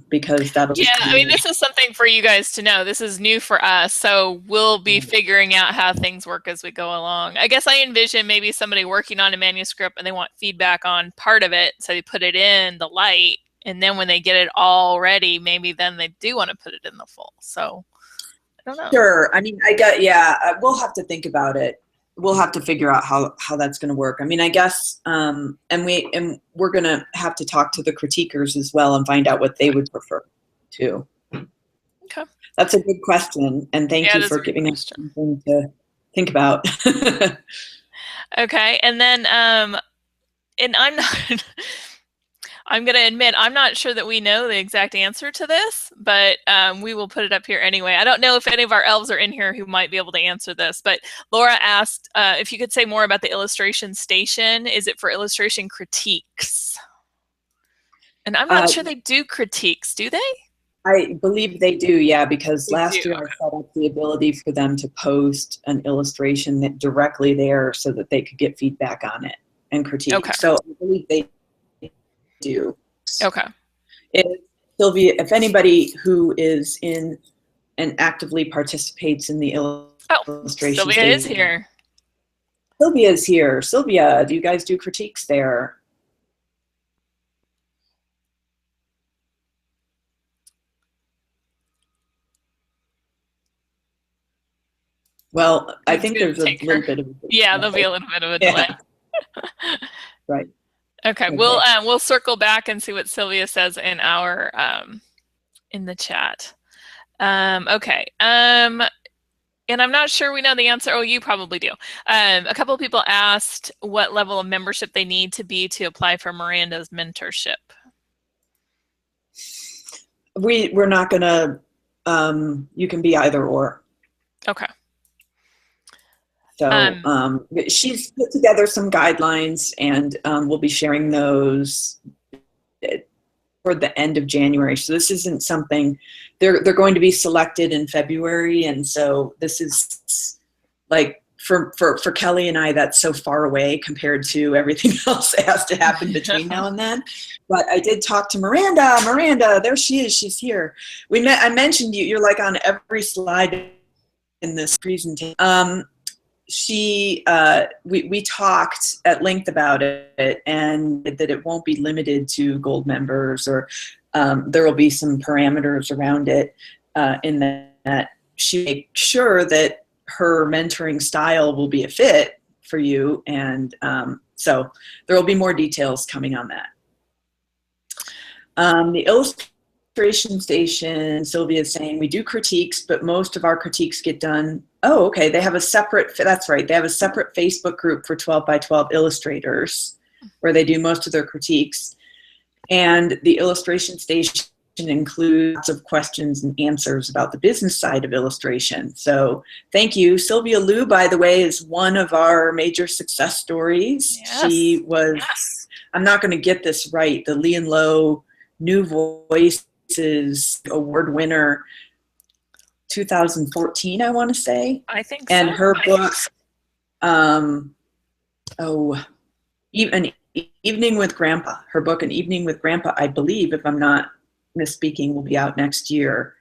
B: Because that'll
A: yeah, I mean, this is something for you guys to know. This is new for us, so we'll be figuring out how things work as we go along. I guess I envision maybe somebody working on a manuscript and they want feedback on part of it, so they put it in the light, and then when they get it all ready, maybe then they do want to put it in the full. So I don't know.
B: Sure. I mean, we'll have to think about it. we'll have to figure out how that's going to work. I mean, I guess, and we're going to have to talk to the critiquers as well and find out what they would prefer too.
A: Okay.
B: That's a good question, and thank
A: Yeah,
B: you
A: that's
B: for
A: a good
B: giving us
A: question.
B: something to think about.
A: Okay, and then and I'm not I'm going to admit I'm not sure that we know the exact answer to this, but we will put it up here anyway. I don't know if any of our elves are in here who might be able to answer this, but Laura asked if you could say more about the illustration station. Is it for illustration critiques? And I'm not sure they do critiques, do they?
B: I believe they do, yeah, because
A: They
B: last
A: do.
B: year I set up the ability for them to post an illustration that directly there so that they could get feedback on it and critique.
A: Okay.
B: So I believe they do.
A: Okay.
B: Sylvia, if anybody who is in and actively participates in the illustration
A: Sylvia is
B: station.
A: here.
B: Sylvia is here. Sylvia, do you guys do critiques there? Well, I think there's a little bit of a delay.
A: Yeah, there'll be a little bit of a delay.
B: Right.
A: Okay, we'll circle back and see what Sylvia says in our in the chat. Okay. And I'm not sure we know the answer. Oh, you probably do. A couple of people asked what level of membership they need to be to apply for Miranda's mentorship.
B: We're not gonna. You can be either or.
A: Okay.
B: So she's put together some guidelines, and we'll be sharing those toward the end of January. So this isn't something they're going to be selected in February, and so this is like for Kelly and I, that's so far away compared to everything else that has to happen between now and then. But I did talk to Miranda. Miranda, there she is. She's here. I mentioned you. You're like on every slide in this presentation. We talked at length about it, and that it won't be limited to gold members, or there will be some parameters around it in that she make sure that her mentoring style will be a fit for you, and so there will be more details coming on that. The illustration station, Sylvia is saying, we do critiques, but most of our critiques get done. Oh, okay. They have a separate, that's right. They have a separate Facebook group for 12 by 12 illustrators where they do most of their critiques. And the illustration station includes lots of questions and answers about the business side of illustration. So thank you. Sylvia Liu, by the way, is one of our major success stories. Yes. She was, yes. I'm not going to get this right, the Lee and Low New Voices Award winner 2014, I want to say.
A: I think
B: so. And her book, An Evening with Grandpa. Her book, An Evening with Grandpa, I believe, if I'm not misspeaking, will be out next year.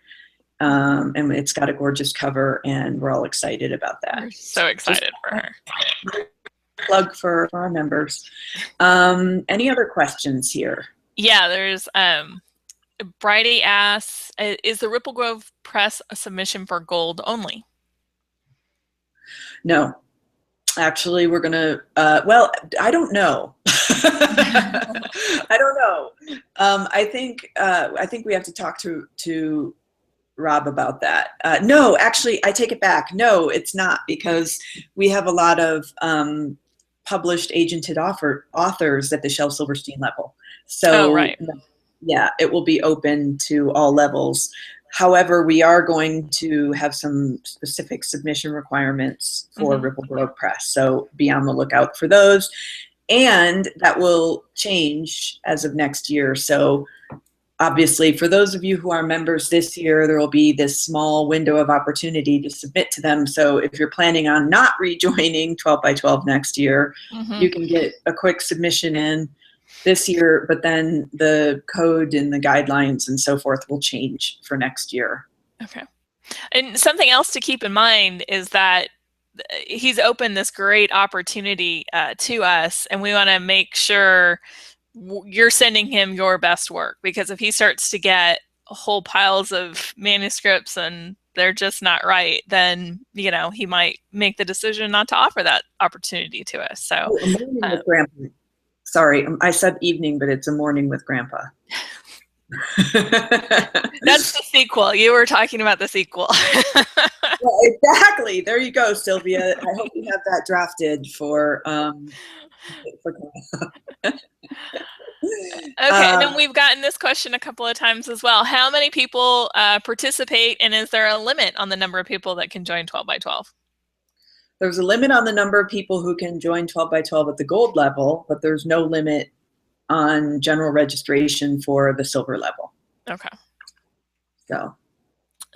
B: And it's got a gorgeous cover, and we're all excited about that.
A: We're so excited for her.
B: Plug for our members. Any other questions here?
A: Yeah, there's Bridie asks, is the Ripple Grove Press a submission for gold only?
B: No. Actually, we're going to, well, I don't know. I don't know. I think we have to talk to Rob about that. No, actually, I take it back. No, it's not, because we have a lot of published agented authors at the Shel Silverstein level. So,
A: right.
B: Yeah, it will be open to all levels. However, we are going to have some specific submission requirements for Ripple Grove Press. So be on the lookout for those. And that will change as of next year. So obviously, for those of you who are members this year, there will be this small window of opportunity to submit to them. So if you're planning on not rejoining 12 by 12 next year, you can get a quick submission in this year, but then the code and the guidelines and so forth will change for next year.
A: Okay. And something else to keep in mind is that he's opened this great opportunity to us, and we want to make sure you're sending him your best work, because if he starts to get whole piles of manuscripts and they're just not right, then, you know, he might make the decision not to offer that opportunity to us. So,
B: Oh, a morning with Grandpa. Sorry, I said evening, but it's a morning with Grandpa.
A: that's the sequel. You were talking about the sequel.
B: Well, exactly. There you go, Sylvia. I hope you have that drafted for
A: Okay, and then we've gotten this question a couple of times as well. How many people participate, and is there a limit on the number of people that can join 12 by 12?
B: There's a limit on the number of people who can join 12 by 12 at the gold level, but there's no limit on general registration for the silver level.
A: Okay.
B: So.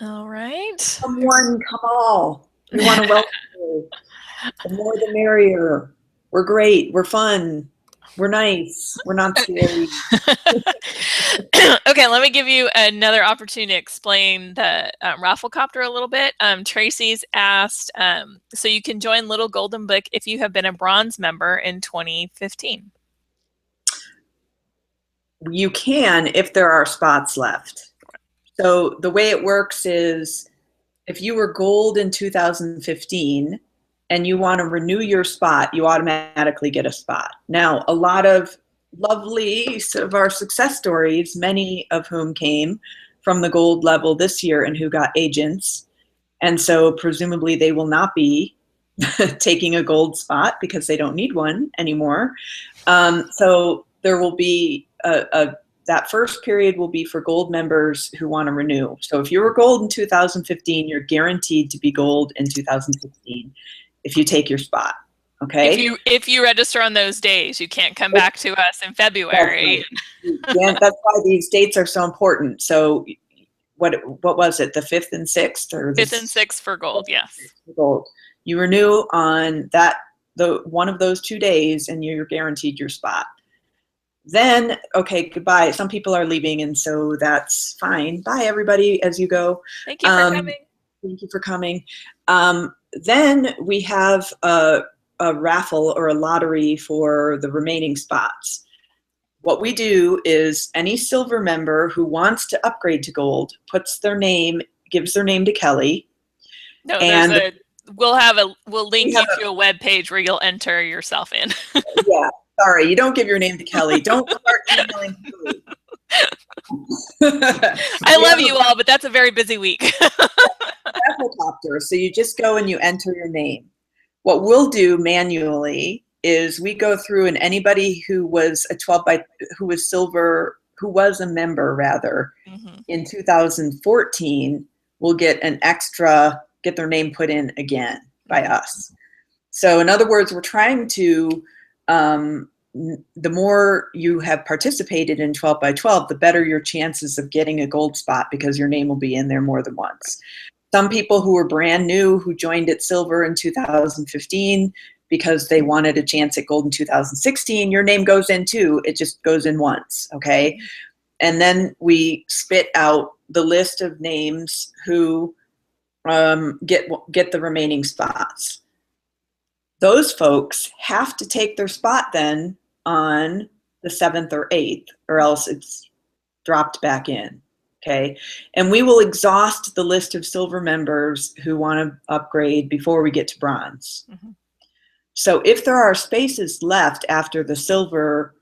A: All right.
B: Come one, come all. We want to welcome you. The more the merrier. We're great. We're fun. We're nice. We're not scary.
A: Okay, let me give you another opportunity to explain the Rafflecopter a little bit. Tracy's asked, so you can join Little Golden Book if you have been a bronze member in 2015.
B: You can if there are spots left. So the way it works is if you were gold in 2015 and you want to renew your spot, you automatically get a spot. Now, a lot of lovely of our success stories, many of whom came from the gold level this year and who got agents. And so presumably they will not be taking a gold spot because they don't need one anymore. So there will be that first period will be for gold members who want to renew. So if you were gold in 2015, you're guaranteed to be gold in 2016 if you take your spot. Okay.
A: If you register on those days, you can't come back to us in February.
B: That's why these dates are so important. So what was it? The 5th and 6th, or
A: 5th and 6th for gold? Yes.
B: Gold. You renew on the one of those 2 days, and you're guaranteed your spot. Then, okay, goodbye. Some people are leaving, and so that's fine. Bye, everybody, as you go.
A: Thank you for coming.
B: Thank you for coming. Then we have a raffle or a lottery for the remaining spots. What we do is any silver member who wants to upgrade to gold gives their name to Kelly.
A: No,
B: and
A: we'll link you to a web page where you'll enter yourself in.
B: Yeah. Sorry, you don't give your name to Kelly. Don't start emailing Kelly.
A: I love you all, but that's a very busy week.
B: Rafflecopter. So you just go and you enter your name. What we'll do manually is we go through, and anybody who was who was silver, who was a member rather, in 2014 will get their name put in again by us. So in other words, we're trying to, the more you have participated in 12 by 12, the better your chances of getting a gold spot because your name will be in there more than once. Some people who were brand new, who joined at silver in 2015 because they wanted a chance at gold in 2016, your name goes in too. It just goes in once, okay? And then we spit out the list of names who get the remaining spots. Those folks have to take their spot then on the 7th or 8th, or else it's dropped back in, okay? And we will exhaust the list of silver members who want to upgrade before we get to bronze. So if there are spaces left after the silver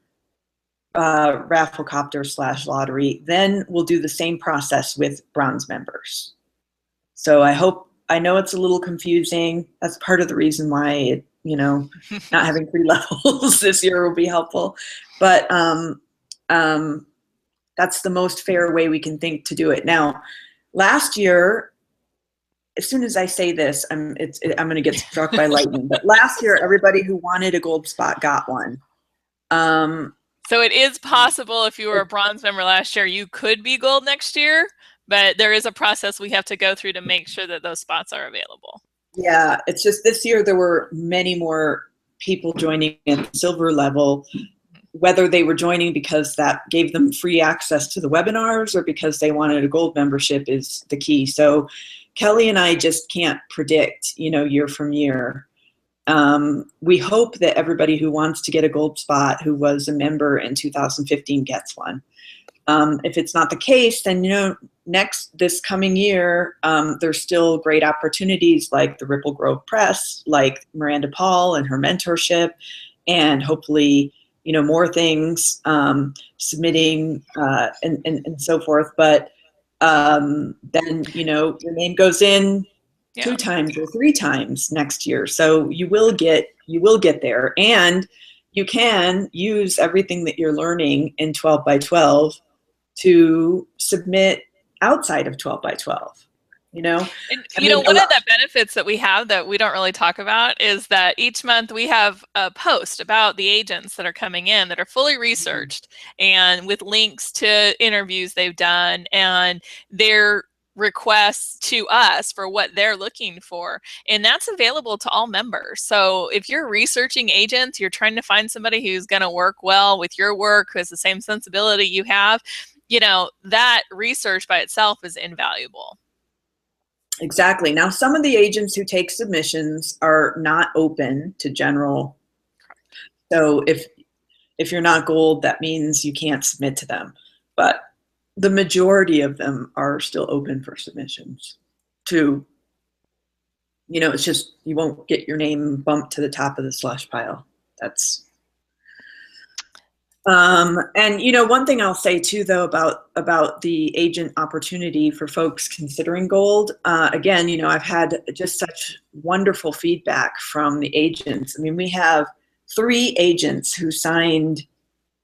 B: Rafflecopter / lottery, then we'll do the same process with bronze members. So I know it's a little confusing. That's part of the reason why not having 3 levels this year will be helpful. But that's the most fair way we can think to do it. Now, last year, as soon as I say this, I'm going to get struck by lightning. But last year, everybody who wanted a gold spot got one.
A: So it is possible if you were a bronze member last year, you could be gold next year. But there is a process we have to go through to make sure that those spots are available.
B: Yeah, it's just this year there were many more people joining at the silver level, whether they were joining because that gave them free access to the webinars or because they wanted a gold membership is the key. So Kelly and I just can't predict, year from year. We hope that everybody who wants to get a gold spot who was a member in 2015 gets one. If it's not the case, then, this coming year, there's still great opportunities like the Ripple Grove Press, like Miranda Paul and her mentorship, and hopefully, more things, submitting, and so forth. But then, your name goes in 2 times or 3 times next year. So you will get there, and you can use everything that you're learning in 12 by 12 to submit outside of 12 by 12.
A: And one of the benefits that we have that we don't really talk about is that each month we have a post about the agents that are coming in that are fully researched and with links to interviews they've done and their requests to us for what they're looking for. And that's available to all members. So if you're researching agents, you're trying to find somebody who's going to work well with your work, who has the same sensibility you have, that research by itself is invaluable.
B: Exactly. Now, some of the agents who take submissions are not open to general. So if you're not gold, that means you can't submit to them. But the majority of them are still open for submissions to, it's just, you won't get your name bumped to the top of the slush pile. That's, and one thing I'll say too, though, about the agent opportunity for folks considering gold, again, I've had just such wonderful feedback from the agents. I mean, we have 3 agents who signed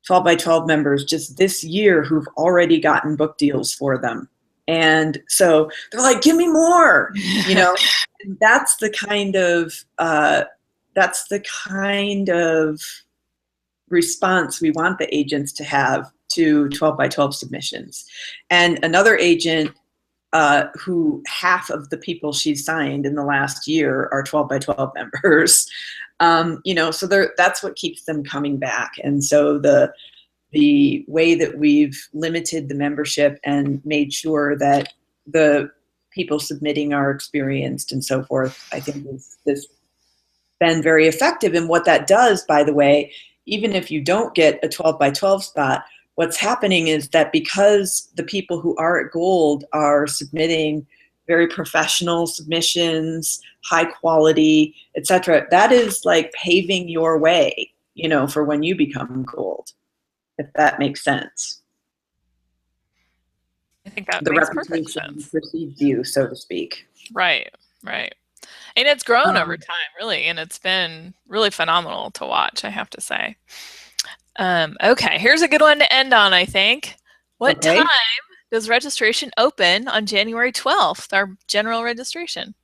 B: 12 by 12 members just this year who've already gotten book deals for them. And so they're like, give me more, and that's the kind of response we want the agents to have to 12 by 12 submissions. And another agent who half of the people she's signed in the last year are 12 by 12 members, so that's what keeps them coming back. And so the way that we've limited the membership and made sure that the people submitting are experienced and so forth, I think has been very effective. And what that does, by the way, even if you don't get a 12 by 12 spot, what's happening is that because the people who are at gold are submitting very professional submissions, high quality, etc., that is like paving your way, for when you become gold, if that makes sense.
A: I think that
B: the
A: makes perfect
B: reputation
A: sense.
B: precedes you, so to speak.
A: Right. And it's grown over time, really, and it's been really phenomenal to watch, I have to say. Okay, here's a good one to end on, I think. What time does registration open on January 12th, our general registration?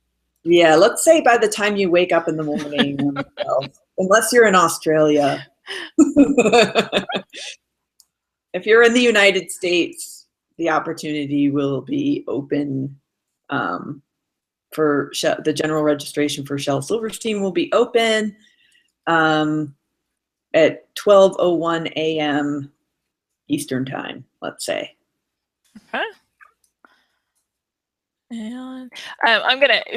B: Yeah, let's say by the time you wake up in the morning on the 12th, unless you're in Australia. If you're in the United States, the opportunity will be open for the general registration for Shel Silverstein will be open at 12:01 a.m. Eastern time, let's say.
A: Okay. And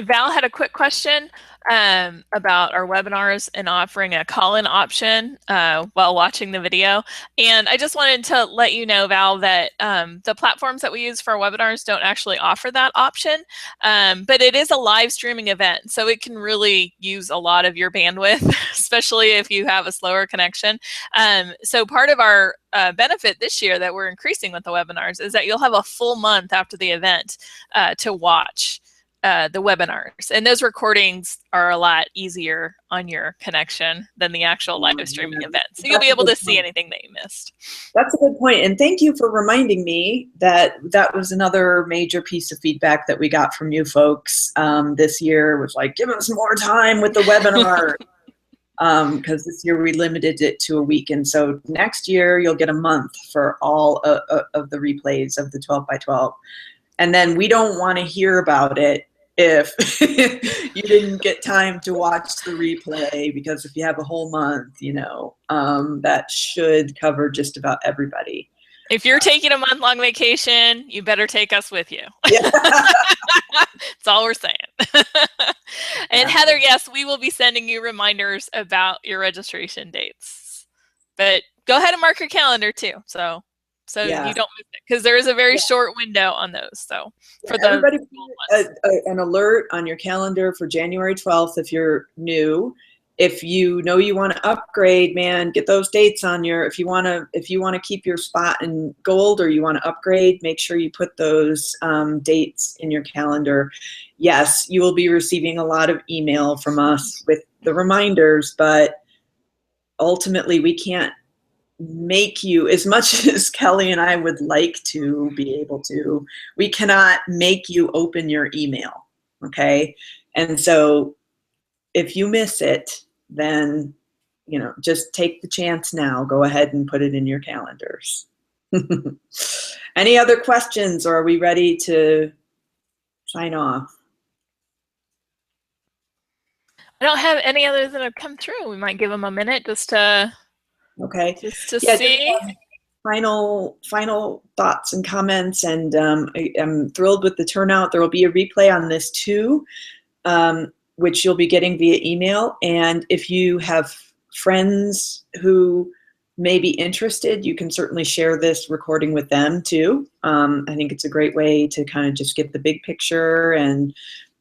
A: Val had a quick question about our webinars and offering a call-in option while watching the video. And I just wanted to let you know, Val, that the platforms that we use for our webinars don't actually offer that option, but it is a live streaming event, so it can really use a lot of your bandwidth, especially if you have a slower connection. So part of our benefit this year that we're increasing with the webinars is that you'll have a full month after the event to watch the webinars, and those recordings are a lot easier on your connection than the actual live streaming event, so you'll be able to see anything that you missed.
B: That's a good point, and thank you for reminding me that that was another major piece of feedback that we got from you folks this year, was like, give us more time with the webinar. Because this year we limited it to a week, and so next year you'll get a month for all of the replays of the 12 by 12, and then we don't want to hear about it if you didn't get time to watch the replay, because if you have a whole month, that should cover just about everybody.
A: If you're taking a month-long vacation, you better take us with you.
B: Yeah.
A: That's all we're saying. And Heather, yes, we will be sending you reminders about your registration dates. But go ahead and mark your calendar too. So so
B: Yeah.
A: you don't miss it, because there is a very
B: Yeah.
A: short window on those. So
B: Yeah,
A: for the
B: everybody,
A: ones.
B: an alert on your calendar for January 12th if you're new. If you know you want to upgrade, man, get those dates on your. If you want to keep your spot in gold or you want to upgrade, make sure you put those dates in your calendar. Yes, you will be receiving a lot of email from us with the reminders, but ultimately we can't make you, as much as Kelly and I would like to be able to, we cannot make you open your email. Okay. And so if you miss it, then, just take the chance now. Go ahead and put it in your calendars. Any other questions, or are we ready to sign off?
A: I don't have any others that have come through. We might give them a minute just to
B: Okay. Yeah, just
A: see.
B: final thoughts and comments, and I'm thrilled with the turnout. There will be a replay on this too, which you'll be getting via email. And if you have friends who may be interested, you can certainly share this recording with them too. I think it's a great way to kind of just get the big picture and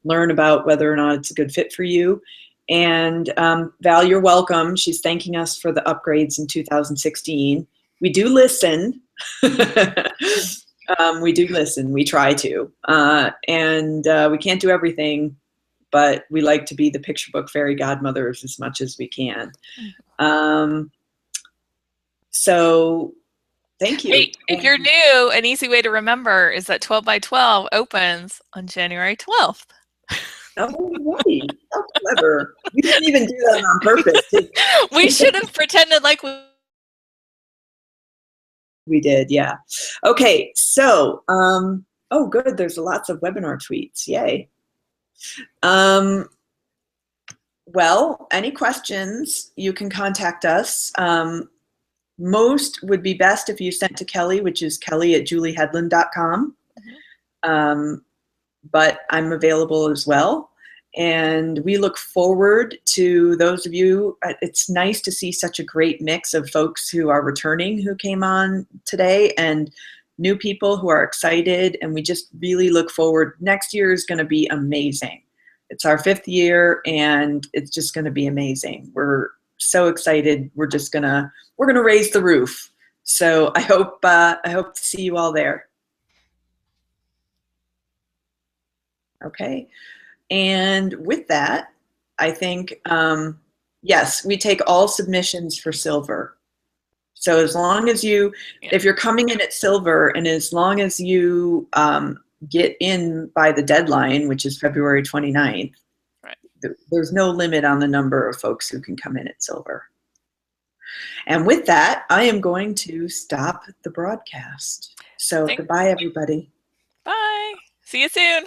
B: learn about whether or not it's a good fit for you. And Val, you're welcome. She's thanking us for the upgrades in 2016. We do listen. We do listen. We try to. And we can't do everything, but we like to be the picture book fairy godmothers as much as we can. So thank you.
A: Hey, if you're new, an easy way to remember is that 12 by 12 opens on January 12th.
B: Oh, right. How clever. We didn't even do that on purpose.
A: We should have pretended like
B: we did, yeah. Okay, so, oh, good. There's lots of webinar tweets. Yay. Well, any questions, you can contact us. Most would be best if you sent to Kelly, which is kelly@julieheadland.com. But I'm available as well. And we look forward to those of you. It's nice to see such a great mix of folks who are returning who came on today and new people who are excited. And we just really look forward. Next year is going to be amazing. It's our 5th year and it's just going to be amazing. We're so excited. We're going to raise the roof. So I hope to see you all there. Okay. And with that, I think, yes, we take all submissions for silver. So as long as if you're coming in at silver, and as long as you get in by the deadline, which is February 29th,
A: right.
B: There's no limit on the number of folks who can come in at silver. And with that, I am going to stop the broadcast. So goodbye, everybody.
A: Bye. See you soon.